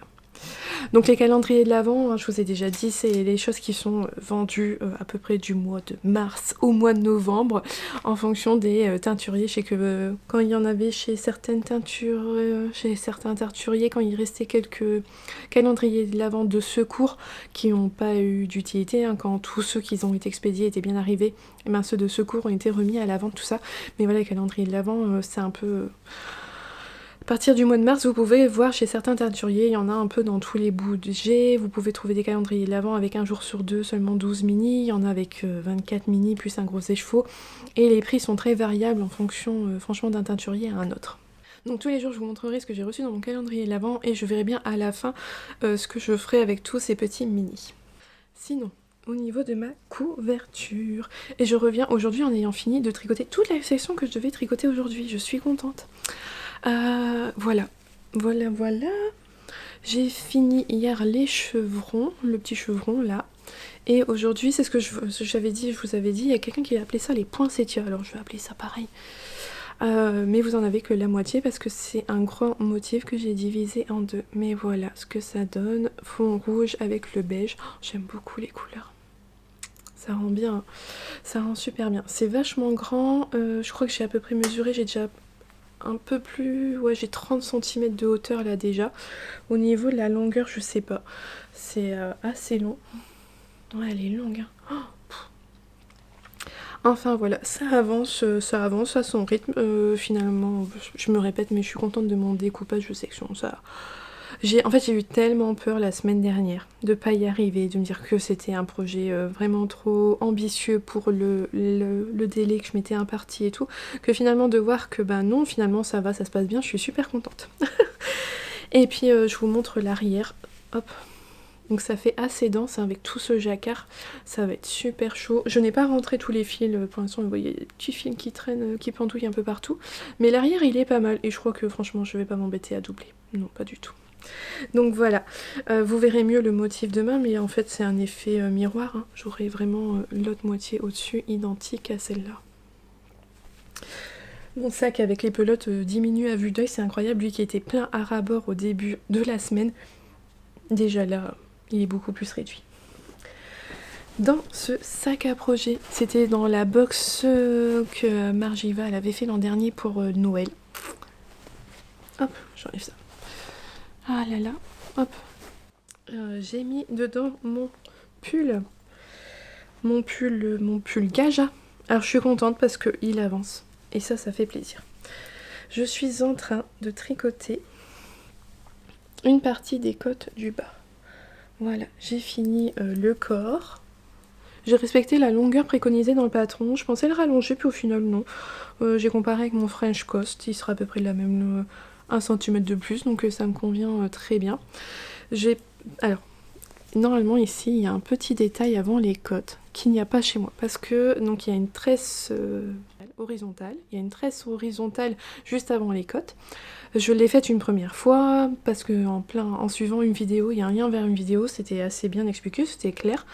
Donc les calendriers de l'Avent, hein, je vous ai déjà dit, c'est les choses qui sont vendues à peu près du mois de mars au mois de novembre en fonction des teinturiers. Je sais que quand il y en avait chez certaines teintures, chez certains teinturiers, quand il restait quelques calendriers de l'Avent de secours qui n'ont pas eu d'utilité, hein, quand tous ceux qui ont été expédiés étaient bien arrivés, et ben ceux de secours ont été remis à la vente, tout ça. Mais voilà, les calendriers de l'Avent, c'est un peu... À partir du mois de mars, vous pouvez voir chez certains teinturiers, il y en a un peu dans tous les budgets. Vous pouvez trouver des calendriers de l'Avent avec un jour sur deux, seulement 12 mini. Il y en a avec 24 mini plus un gros écheveau. Et les prix sont très variables en fonction, franchement, d'un teinturier à un autre. Donc tous les jours, je vous montrerai ce que j'ai reçu dans mon calendrier de l'Avent et je verrai bien à la fin ce que je ferai avec tous ces petits mini. Sinon, au niveau de ma couverture. Et je reviens aujourd'hui en ayant fini de tricoter toute la section que je devais tricoter aujourd'hui. Je suis contente. Voilà. J'ai fini hier les chevrons, le petit chevron là. Et aujourd'hui, c'est ce que je vous avais dit, il y a quelqu'un qui a appelé ça les poinsettias. Alors je vais appeler ça pareil. Mais vous en avez que la moitié parce que c'est un grand motif que j'ai divisé en deux. Mais voilà ce que ça donne. Fond rouge avec le beige. Oh, j'aime beaucoup les couleurs. Ça rend bien, ça rend super bien. C'est vachement grand. Je crois que j'ai à peu près mesuré, j'ai déjà... un peu plus... ouais, j'ai 30 cm de hauteur là déjà. Au niveau de la longueur, je sais pas. C'est assez long. Ouais, elle est longue. Hein. Oh, Enfin voilà, ça avance à son rythme. Finalement, je me répète, mais je suis contente de mon découpage de section. En fait, j'ai eu tellement peur la semaine dernière de pas y arriver, de me dire que c'était un projet vraiment trop ambitieux pour le délai que je m'étais imparti et tout, que finalement de voir que ben non, finalement ça va, ça se passe bien, je suis super contente. Et puis je vous montre l'arrière. Hop. Donc ça fait assez dense avec tout ce jacquard, ça va être super chaud. Je n'ai pas rentré tous les fils, pour l'instant vous voyez des petits fils qui traînent, qui pendouillent un peu partout. Mais l'arrière il est pas mal et je crois que franchement je vais pas m'embêter à doubler. Non, pas du tout. Donc voilà, vous verrez mieux le motif demain, mais en fait c'est un effet miroir, hein. J'aurai vraiment l'autre moitié au-dessus identique à celle-là. Mon sac avec les pelotes diminue à vue d'œil, c'est incroyable, lui qui était plein à ras-bord au début de la semaine. Déjà là, il est beaucoup plus réduit. Dans ce sac à projet, c'était dans la box que Margiva elle avait fait l'an dernier pour Noël. Hop, j'enlève ça. Ah là là, hop. J'ai mis dedans mon pull Gaja. Alors je suis contente parce qu'il avance et ça fait plaisir. Je suis en train de tricoter une partie des côtes du bas. Voilà, j'ai fini le corps. J'ai respecté la longueur préconisée dans le patron. Je pensais le rallonger, puis au final non. J'ai comparé avec mon French Coast, il sera à peu près de la même 1 cm de plus, donc ça me convient très bien. Alors, normalement ici, il y a un petit détail avant les côtes qu'il n'y a pas chez moi, parce que donc il y a une tresse horizontale, juste avant les côtes. Je l'ai faite une première fois parce que en suivant une vidéo, il y a un lien vers une vidéo, c'était assez bien expliqué, c'était clair.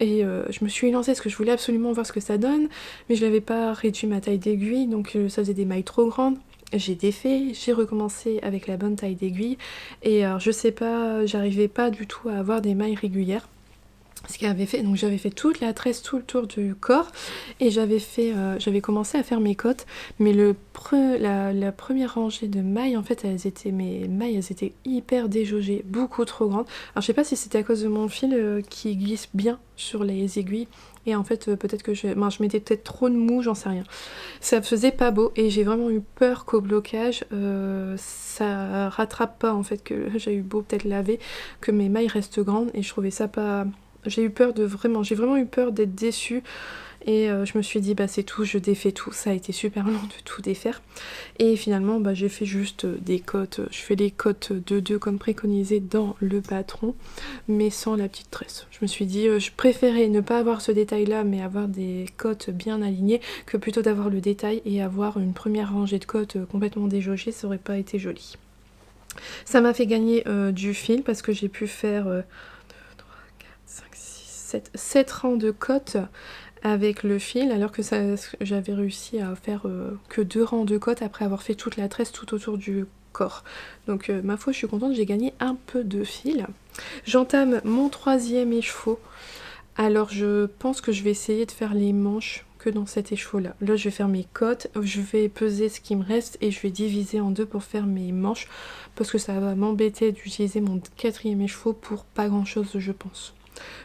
Et je me suis lancée parce que je voulais absolument voir ce que ça donne, mais je n'avais pas réduit ma taille d'aiguille, donc ça faisait des mailles trop grandes. J'ai défait, j'ai recommencé avec la bonne taille d'aiguille, et alors je sais pas, j'arrivais pas du tout à avoir des mailles régulières. Ce qu'il avait fait, donc j'avais fait toute la tresse tout le tour du corps et j'avais commencé à faire mes côtes, mais la première rangée de mailles, en fait mes mailles elles étaient hyper déjaugées, beaucoup trop grandes. Alors je sais pas si c'était à cause de mon fil qui glisse bien sur les aiguilles, et en fait peut-être que je mettais peut-être trop de mou, j'en sais rien. Ça faisait pas beau et j'ai vraiment eu peur qu'au blocage ça rattrape pas, en fait, que j'ai eu beau peut-être laver, que mes mailles restent grandes, et je trouvais ça pas... J'ai vraiment eu peur d'être déçue, et je me suis dit bah c'est tout, je défais tout. Ça a été super long de tout défaire, et finalement bah, j'ai fait juste des côtes. Je fais les côtes de 2 comme préconisé dans le patron, mais sans la petite tresse. Je me suis dit je préférais ne pas avoir ce détail là, mais avoir des côtes bien alignées, que plutôt d'avoir le détail et avoir une première rangée de côtes complètement déjaugées. Ça aurait pas été joli. Ça m'a fait gagner du fil parce que j'ai pu faire 7 rangs de côtes avec le fil, alors que j'avais réussi à faire que 2 rangs de côtes après avoir fait toute la tresse tout autour du corps. Donc ma foi, je suis contente, j'ai gagné un peu de fil. J'entame mon 3e écheveau. Alors je pense que je vais essayer de faire les manches que dans cet écheveau là. Là je vais faire mes côtes, je vais peser ce qui me reste et je vais diviser en 2 pour faire mes manches, parce que ça va m'embêter d'utiliser mon 4e écheveau pour pas grand chose, je pense.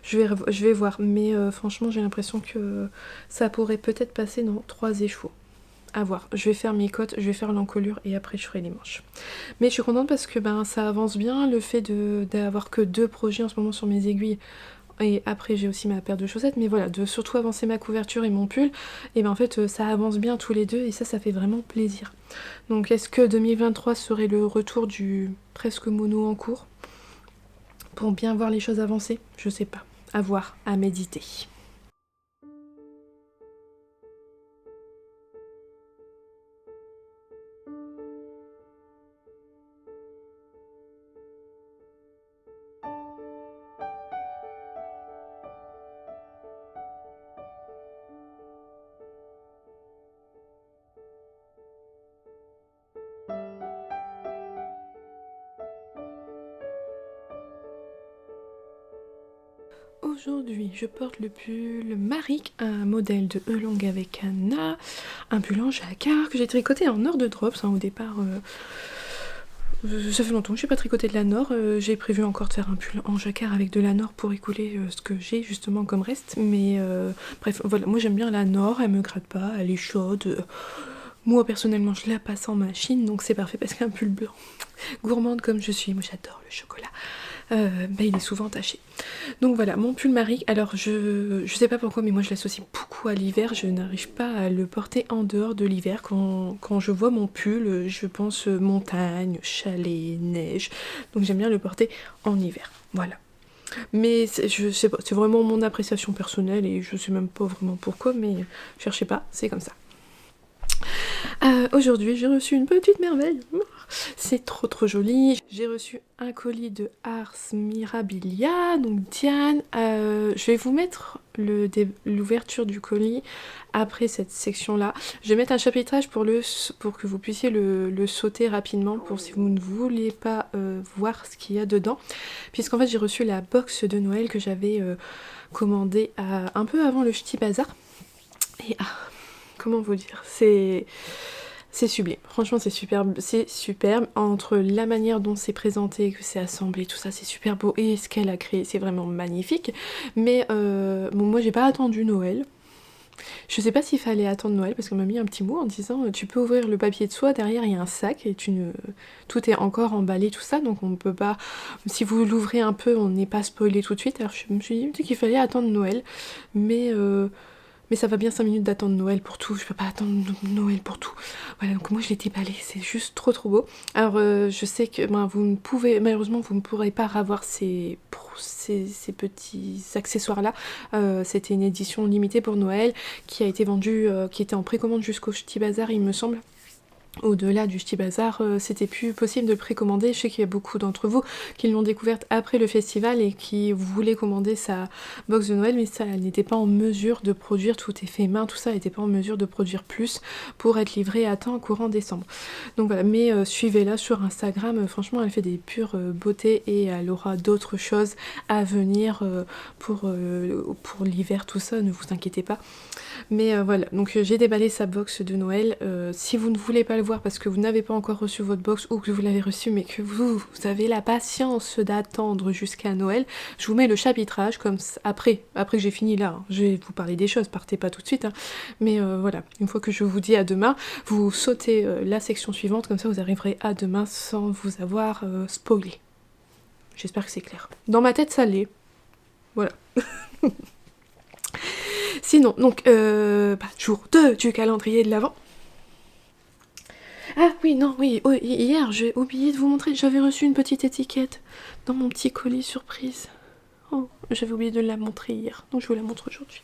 Je vais voir, mais franchement j'ai l'impression que ça pourrait peut-être passer dans 3 écheveaux. À voir, je vais faire mes côtes, je vais faire l'encolure et après je ferai les manches. Mais je suis contente parce que ça avance bien, le fait d'avoir que 2 projets en ce moment sur mes aiguilles, et après j'ai aussi ma paire de chaussettes, mais voilà, de surtout avancer ma couverture et mon pull, et en fait ça avance bien tous les deux, et ça fait vraiment plaisir. Donc est-ce que 2023 serait le retour du presque mono en cours pour bien voir les choses avancer? Je sais pas, à voir, à méditer. Aujourd'hui, je porte le pull Marik, un modèle de E longue avec un A, un pull en jacquard que j'ai tricoté en ordre de drops au départ. Ça fait longtemps que j'ai pas tricoté de la Nord. J'ai prévu encore de faire un pull en jacquard avec de la Nord pour écouler ce que j'ai justement comme reste. Mais bref, voilà, moi j'aime bien la Nord, elle me gratte pas, elle est chaude. Moi personnellement je la passe en machine, donc c'est parfait parce qu'un pull blanc, gourmande comme je suis, moi j'adore le chocolat, bah, il est souvent taché. Donc voilà, mon pull Marie, alors je sais pas pourquoi mais moi je l'associe beaucoup à l'hiver, je n'arrive pas à le porter en dehors de l'hiver. Quand je vois mon pull, je pense montagne, chalet, neige, donc j'aime bien le porter en hiver, voilà. Mais je sais pas, c'est vraiment mon appréciation personnelle et je sais même pas vraiment pourquoi, mais cherchez pas, c'est comme ça. Aujourd'hui, j'ai reçu une petite merveille. C'est trop joli. J'ai reçu un colis de Ars Mirabilia, donc Diane. Je vais vous mettre l'ouverture du colis après cette section-là. Je vais mettre un chapitrage pour que vous puissiez le sauter rapidement pour si vous ne voulez pas voir ce qu'il y a dedans. Puisqu'en fait, j'ai reçu la box de Noël que j'avais commandée un peu avant le Ch'ti Bazar. Et comment vous dire, c'est sublime, franchement c'est superbe, entre la manière dont c'est présenté, que c'est assemblé, tout ça c'est super beau, et ce qu'elle a créé c'est vraiment magnifique, mais bon moi j'ai pas attendu Noël, je sais pas s'il fallait attendre Noël parce qu'elle m'a mis un petit mot en disant tu peux ouvrir le papier de soie, derrière il y a un sac et tout est encore emballé tout ça, donc on peut pas, si vous l'ouvrez un peu on n'est pas spoilé tout de suite, alors je me suis dit qu'il fallait attendre Noël, mais ça va bien 5 minutes d'attendre Noël pour tout, je peux pas attendre Noël pour tout. Voilà, donc moi je l'ai déballé, c'est juste trop beau. Alors je sais que malheureusement vous ne pourrez pas avoir ces petits accessoires là. C'était une édition limitée pour Noël qui a été vendue, qui était en précommande jusqu'au Ch'ti Bazar il me semble. Au-delà du Ch'ti Bazar, c'était plus possible de précommander. Je sais qu'il y a beaucoup d'entre vous qui l'ont découverte après le festival et qui voulaient commander sa box de Noël, mais ça, elle n'était pas en mesure de produire, tout est fait main, tout ça, elle n'était pas en mesure de produire plus pour être livrée à temps courant décembre. Donc voilà, mais suivez-la sur Instagram, franchement elle fait des pures beautés et elle aura d'autres choses à venir pour l'hiver, tout ça, ne vous inquiétez pas. Mais voilà, donc j'ai déballé sa box de Noël. Si vous ne voulez pas le voir parce que vous n'avez pas encore reçu votre box ou que vous l'avez reçu mais que vous avez la patience d'attendre jusqu'à Noël, je vous mets le chapitrage comme ça, après que j'ai fini là, hein. Je vais vous parler des choses, partez pas tout de suite, hein. Mais voilà, une fois que je vous dis à demain, vous sautez la section suivante, comme ça vous arriverez à demain sans vous avoir spoilé. J'espère que c'est clair. Dans ma tête ça l'est. Voilà. Sinon, donc, jour 2 du calendrier de l'Avent. Ah oui, non, oui, oh, hier, j'ai oublié de vous montrer, j'avais reçu une petite étiquette dans mon petit colis surprise. Oh, j'avais oublié de la montrer hier, donc je vous la montre aujourd'hui.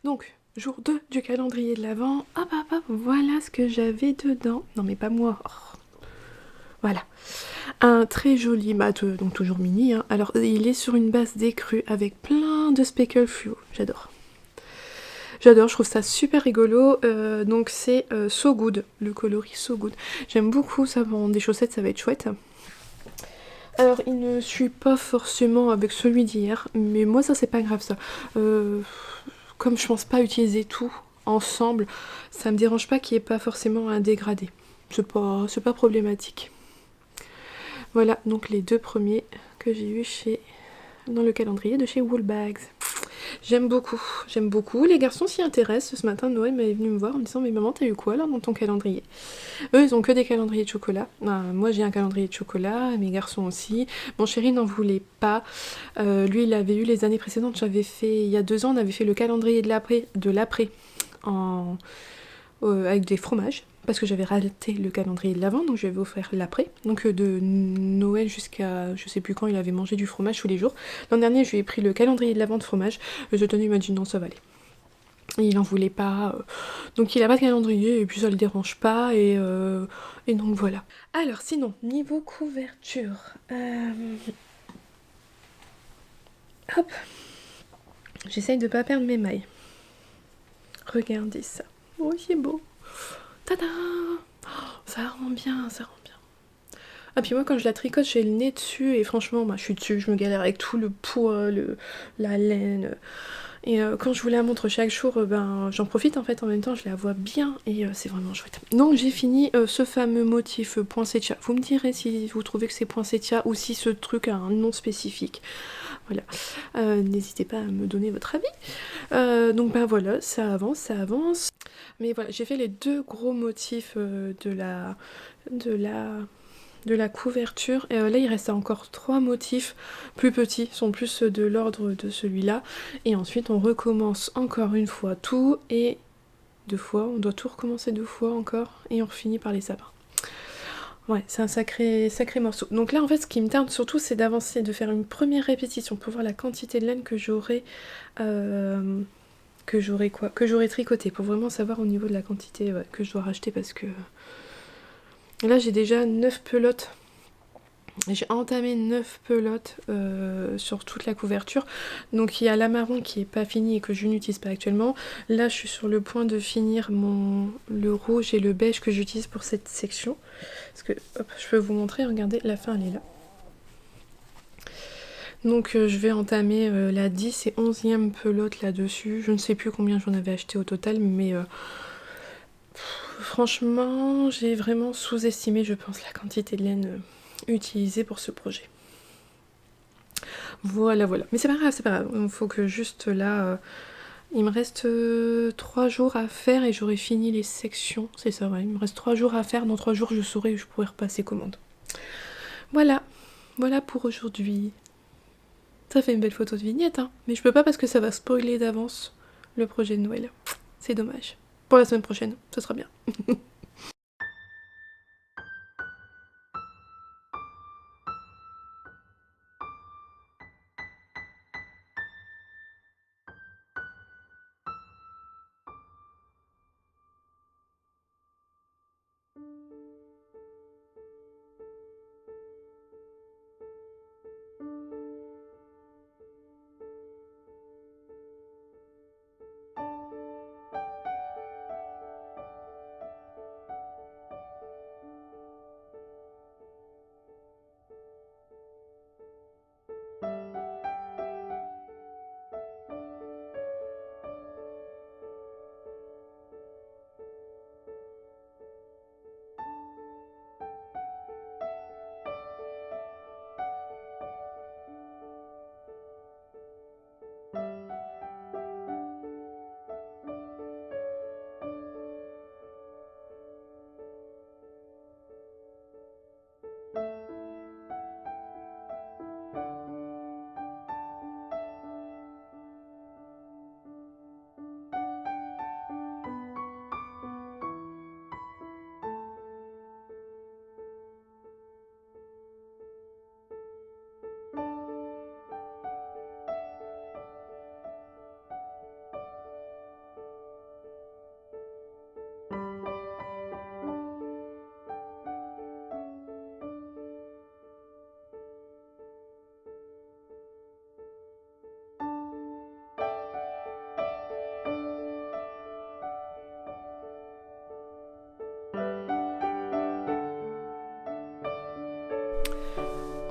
Donc, jour 2 du calendrier de l'Avent, hop, voilà ce que j'avais dedans. Non mais pas moi, oh. Voilà. Un très joli mat, donc toujours mini, hein. Alors, il est sur une base d'écru avec plein de speckles fluo, j'adore. J'adore, je trouve ça super rigolo, donc c'est So Good, le coloris So Good. J'aime beaucoup ça, pour des chaussettes ça va être chouette. Alors il ne suit pas forcément avec celui d'hier, mais moi ça c'est pas grave ça. Comme je pense pas utiliser tout ensemble, ça me dérange pas qu'il n'y ait pas forcément un dégradé. C'est pas problématique. Voilà donc les deux premiers que j'ai eu dans le calendrier de chez Woolbags. J'aime beaucoup. Les garçons s'y intéressent. Ce matin, Noël m'est venu me voir en me disant mais maman t'as eu quoi là dans ton calendrier? Eux ils ont que des calendriers de chocolat. Moi j'ai un calendrier de chocolat, mes garçons aussi. Mon chéri n'en voulait pas. Lui il l'avait eu les années précédentes. J'avais fait, il y a 2 ans, on avait fait le calendrier de l'après avec des fromages. Parce que j'avais raté le calendrier de l'avant, donc je vais vous offrir l'après. Donc de Noël jusqu'à je sais plus quand il avait mangé du fromage tous les jours. L'an dernier je lui ai pris le calendrier de l'avant de fromage. Le tenu il m'a dit non ça va aller. Il en voulait pas. Donc il a pas de calendrier et puis ça le dérange pas et donc voilà. Alors sinon, niveau couverture. Hop. J'essaye de pas perdre mes mailles. Regardez ça. Oh c'est beau. Tada! Oh, ça rend bien. Ah puis moi quand je la tricote j'ai le nez dessus et franchement je suis dessus, je me galère avec tout le poids, la laine Et quand je vous la montre chaque jour, ben j'en profite en fait, en même temps je la vois bien et c'est vraiment chouette. Donc j'ai fini ce fameux motif poinsettia. Vous me direz si vous trouvez que c'est poinsettia ou si ce truc a un nom spécifique. Voilà, n'hésitez pas à me donner votre avis. Donc ben voilà, ça avance, ça avance. Mais voilà, j'ai fait les deux gros motifs de la couverture. Et là, il reste encore 3 motifs plus petits, sont plus de l'ordre de celui-là. Et ensuite, on recommence encore une fois tout et 2 fois. On doit tout recommencer 2 fois encore et on finit par les sapins. Ouais, c'est un sacré morceau. Donc là, en fait, ce qui me tarde surtout, c'est d'avancer, de faire une première répétition pour voir la quantité de laine que j'aurai tricoté, pour vraiment savoir au niveau de la quantité que je dois racheter, parce que là j'ai déjà 9 pelotes. J'ai entamé 9 pelotes sur toute la couverture. Donc il y a la marron qui est pas finie et que je n'utilise pas actuellement. Là je suis sur le point de finir le rouge et le beige que j'utilise pour cette section. Parce que hop, je peux vous montrer, regardez, la fin elle est là. Donc je vais entamer la 10 et 11e pelote là-dessus. Je ne sais plus combien j'en avais acheté au total, mais franchement j'ai vraiment sous-estimé, je pense, la quantité de laine utilisée pour ce projet. Voilà. Mais c'est pas grave. Il faut que juste là... il me reste 3 jours à faire et j'aurai fini les sections. C'est ça, ouais. Il me reste 3 jours à faire. Dans 3 jours, je saurai où je pourrai repasser commande. Voilà pour aujourd'hui. Ça fait une belle photo de vignette, hein. Mais je peux pas parce que ça va spoiler d'avance le projet de Noël. C'est dommage. Pour la semaine prochaine, ce sera bien.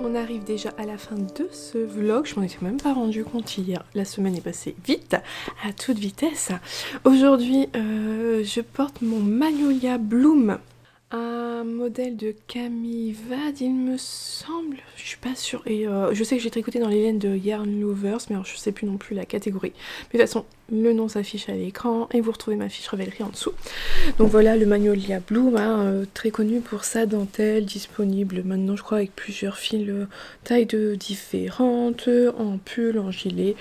On arrive déjà à la fin de ce vlog, je m'en étais même pas rendu compte hier, la semaine est passée vite, à toute vitesse. Aujourd'hui, je porte mon Magnolia Bloom, un modèle de Camille Vade, il me semble, je suis pas sûre, et je sais que j'ai tricoté dans les laines de Yarn Lovers, mais alors je sais plus non plus la catégorie. Mais de toute façon, le nom s'affiche à l'écran et vous retrouvez ma fiche Ravelry en dessous. Donc voilà, le Magnolia Bloom, hein, très connu pour sa dentelle, disponible maintenant je crois avec plusieurs fils tailles différentes, en pull, en gilet,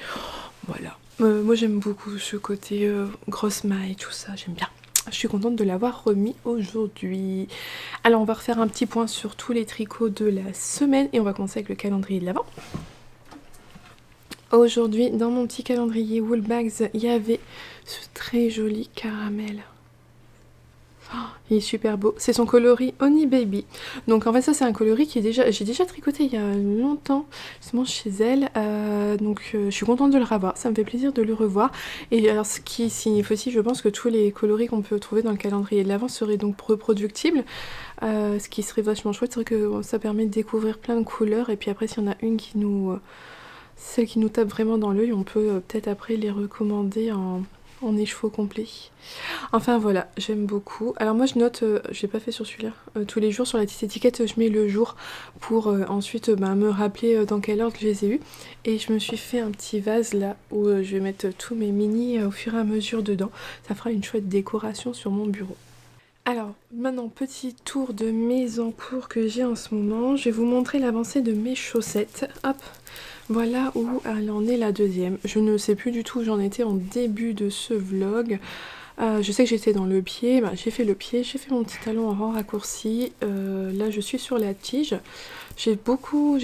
voilà. Moi j'aime beaucoup ce côté grosse maille, tout ça, j'aime bien. Je suis contente de l'avoir remis aujourd'hui. Alors on va refaire un petit point sur tous les tricots de la semaine et on va commencer avec le calendrier de l'Avent. Aujourd'hui, dans mon petit calendrier Woolbags, il y avait ce très joli caramel. Oh, il est super beau. C'est son coloris Honey Baby. Donc en fait ça c'est un coloris qui est j'ai déjà tricoté il y a longtemps, justement chez elle. Donc je suis contente de le revoir. Ça me fait plaisir de le revoir. Et alors ce qui signifie aussi, je pense que tous les coloris qu'on peut trouver dans le calendrier de l'Avent seraient donc reproductibles. Ce qui serait vachement chouette. C'est vrai que ça permet de découvrir plein de couleurs. Et puis après s'il y en a une qui nous celles qui nous tapent vraiment dans l'œil, on peut peut-être après les recommander en écheveau complet. Enfin voilà, j'aime beaucoup. Alors moi je note, je l'ai pas fait sur celui-là, tous les jours sur la petite étiquette je mets le jour pour ensuite me rappeler dans quel ordre je les ai eus. Et je me suis fait un petit vase là où je vais mettre tous mes mini au fur et à mesure dedans. Ça fera une chouette décoration sur mon bureau. Alors maintenant petit tour de mes encours que j'ai en ce moment. Je vais vous montrer l'avancée de mes chaussettes. Hop, voilà où elle en est la deuxième. Je ne sais plus du tout où j'en étais en début de ce vlog. Je sais que j'étais dans le pied, j'ai fait le pied, j'ai fait mon petit talon en rang raccourci. Là je suis sur la tige. J'ai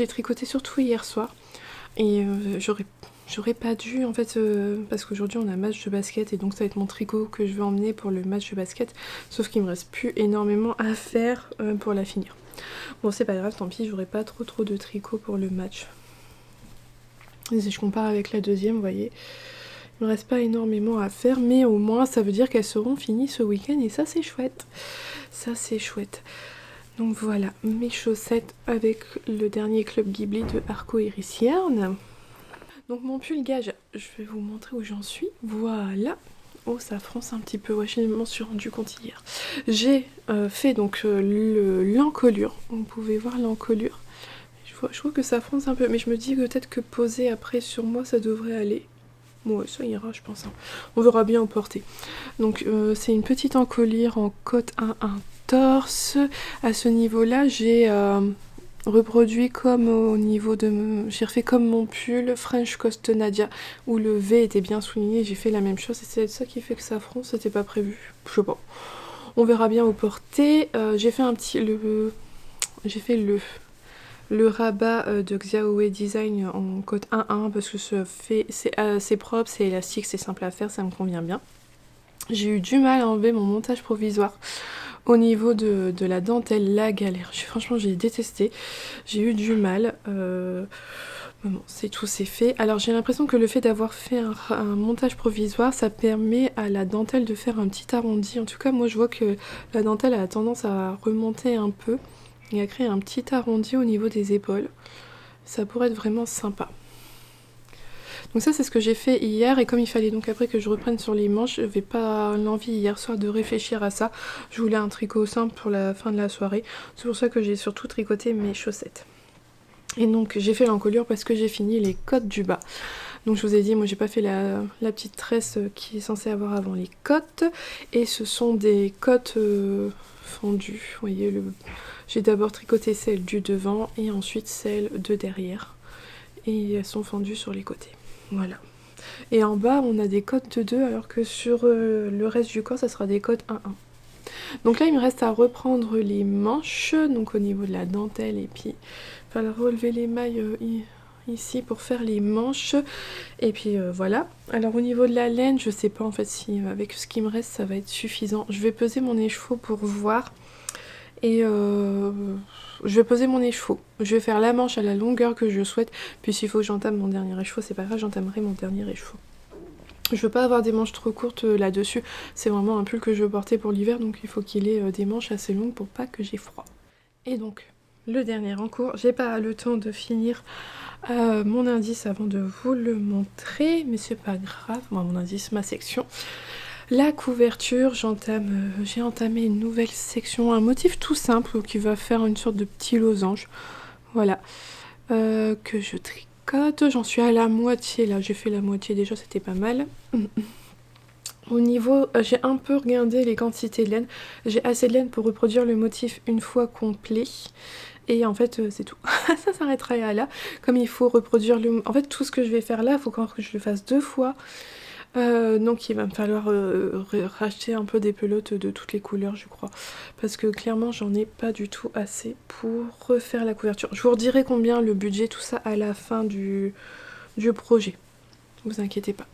tricoté surtout hier soir. Et j'aurais pas dû en fait, parce qu'aujourd'hui on a match de basket et donc ça va être mon tricot que je vais emmener pour le match de basket. Sauf qu'il me reste plus énormément à faire pour la finir. Bon c'est pas grave, tant pis, j'aurai pas trop de tricot pour le match. Et si je compare avec la deuxième, vous voyez, il me reste pas énormément à faire, mais au moins ça veut dire qu'elles seront finies ce week-end et ça c'est chouette. Ça c'est chouette. Donc voilà, mes chaussettes avec le dernier Club Ghibli de Arco Iris Yarn. Donc mon pull gage, je vais vous montrer où j'en suis. Voilà. Oh ça fronce un petit peu, ouais je m'en suis rendu compte hier. J'ai fait donc l'encolure, vous pouvez voir l'encolure. Je trouve que ça fronce un peu, mais je me dis que peut-être que poser après sur moi ça devrait aller. Ouais, ça ira, je pense. Hein. On verra bien au porter. Donc, c'est une petite encolure en côte 1 torse. À ce niveau-là, j'ai reproduit comme au niveau de... J'ai refait comme mon pull French Coast Nadia, où le V était bien souligné. J'ai fait la même chose et c'est ça qui fait que ça fronce. C'était pas prévu. Je sais pas. On verra bien au porter. J'ai fait un petit... J'ai fait le rabat de Xiaowe Design en côte 1-1 parce que c'est propre, c'est élastique, c'est simple à faire, ça me convient bien. J'ai eu du mal à enlever mon montage provisoire au niveau de la dentelle, la galère. Franchement, j'ai détesté. J'ai eu du mal. Bon, c'est tout, c'est fait. Alors j'ai l'impression que le fait d'avoir fait un montage provisoire, ça permet à la dentelle de faire un petit arrondi. En tout cas, moi je vois que la dentelle a tendance à remonter un peu. Et à créer un petit arrondi au niveau des épaules. Ça pourrait être vraiment sympa. Donc ça c'est ce que j'ai fait hier et comme il fallait donc après que je reprenne sur les manches, j'avais pas l'envie hier soir de réfléchir à ça. Je voulais un tricot simple pour la fin de la soirée. C'est pour ça que j'ai surtout tricoté mes chaussettes. Et donc j'ai fait l'encolure parce que j'ai fini les côtes du bas. Donc je vous ai dit, moi j'ai pas fait la petite tresse qui est censée avoir avant les côtes. Et ce sont des côtes fendues. Vous voyez, j'ai d'abord tricoté celle du devant et ensuite celle de derrière. Et elles sont fendues sur les côtés. Voilà. Et en bas, on a des côtes de 2 alors que sur le reste du corps, ça sera des côtes 1-1. Donc là, il me reste à reprendre les manches, donc au niveau de la dentelle, et puis il va falloir relever les mailles ici pour faire les manches. Et puis voilà. Alors au niveau de la laine, je sais pas en fait si avec ce qui me reste, ça va être suffisant. Je vais peser mon écheveau pour voir. Et je vais poser mon écheveau. Je vais faire la manche à la longueur que je souhaite. Puis s'il faut que j'entame mon dernier écheveau, c'est pas grave, j'entamerai mon dernier écheveau. Je veux pas avoir des manches trop courtes là-dessus. C'est vraiment un pull que je veux porter pour l'hiver, donc il faut qu'il ait des manches assez longues pour pas que j'ai froid. Et donc, le dernier en cours. J'ai pas le temps de finir mon indice avant de vous le montrer, mais c'est pas grave. Moi, mon indice, ma section. La couverture, j'ai entamé une nouvelle section, un motif tout simple qui va faire une sorte de petit losange. Voilà, que je tricote. J'en suis à la moitié là, j'ai fait la moitié déjà, c'était pas mal. Au niveau, j'ai un peu regardé les quantités de laine. J'ai assez de laine pour reproduire le motif une fois complet. Et en fait, c'est tout. Ça s'arrêtera là. Comme il faut reproduire En fait, tout ce que je vais faire là, il faut encore que je le fasse 2 fois. Donc il va me falloir racheter un peu des pelotes de toutes les couleurs je crois, parce que clairement j'en ai pas du tout assez pour refaire la couverture. Je vous redirai combien le budget, tout ça à la fin du projet, vous inquiétez pas.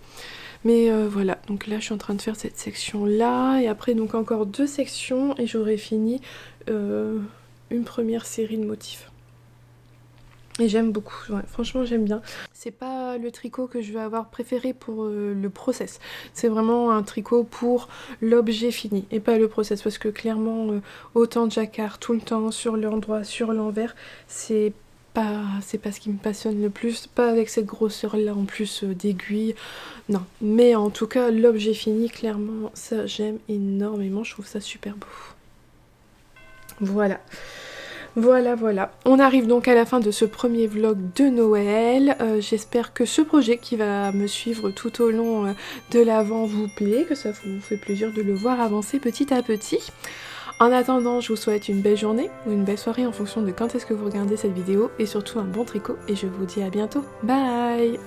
Mais voilà, donc là je suis en train de faire cette section là, et après donc encore 2 sections et j'aurai fini une première série de motifs. Et j'aime beaucoup, ouais, franchement j'aime bien. C'est pas le tricot que je vais avoir préféré pour le process. C'est vraiment un tricot pour l'objet fini et pas le process. Parce que clairement, autant de jacquard tout le temps, sur l'endroit, sur l'envers, c'est c'est pas ce qui me passionne le plus, pas avec cette grosseur là en plus d'aiguille, non. Mais en tout cas l'objet fini, clairement ça j'aime énormément, je trouve ça super beau. Voilà. Voilà. On arrive donc à la fin de ce premier vlog de Noël. J'espère que ce projet qui va me suivre tout au long de l'Avent vous plaît, que ça vous fait plaisir de le voir avancer petit à petit. En attendant, je vous souhaite une belle journée ou une belle soirée en fonction de quand est-ce que vous regardez cette vidéo et surtout un bon tricot et je vous dis à bientôt. Bye!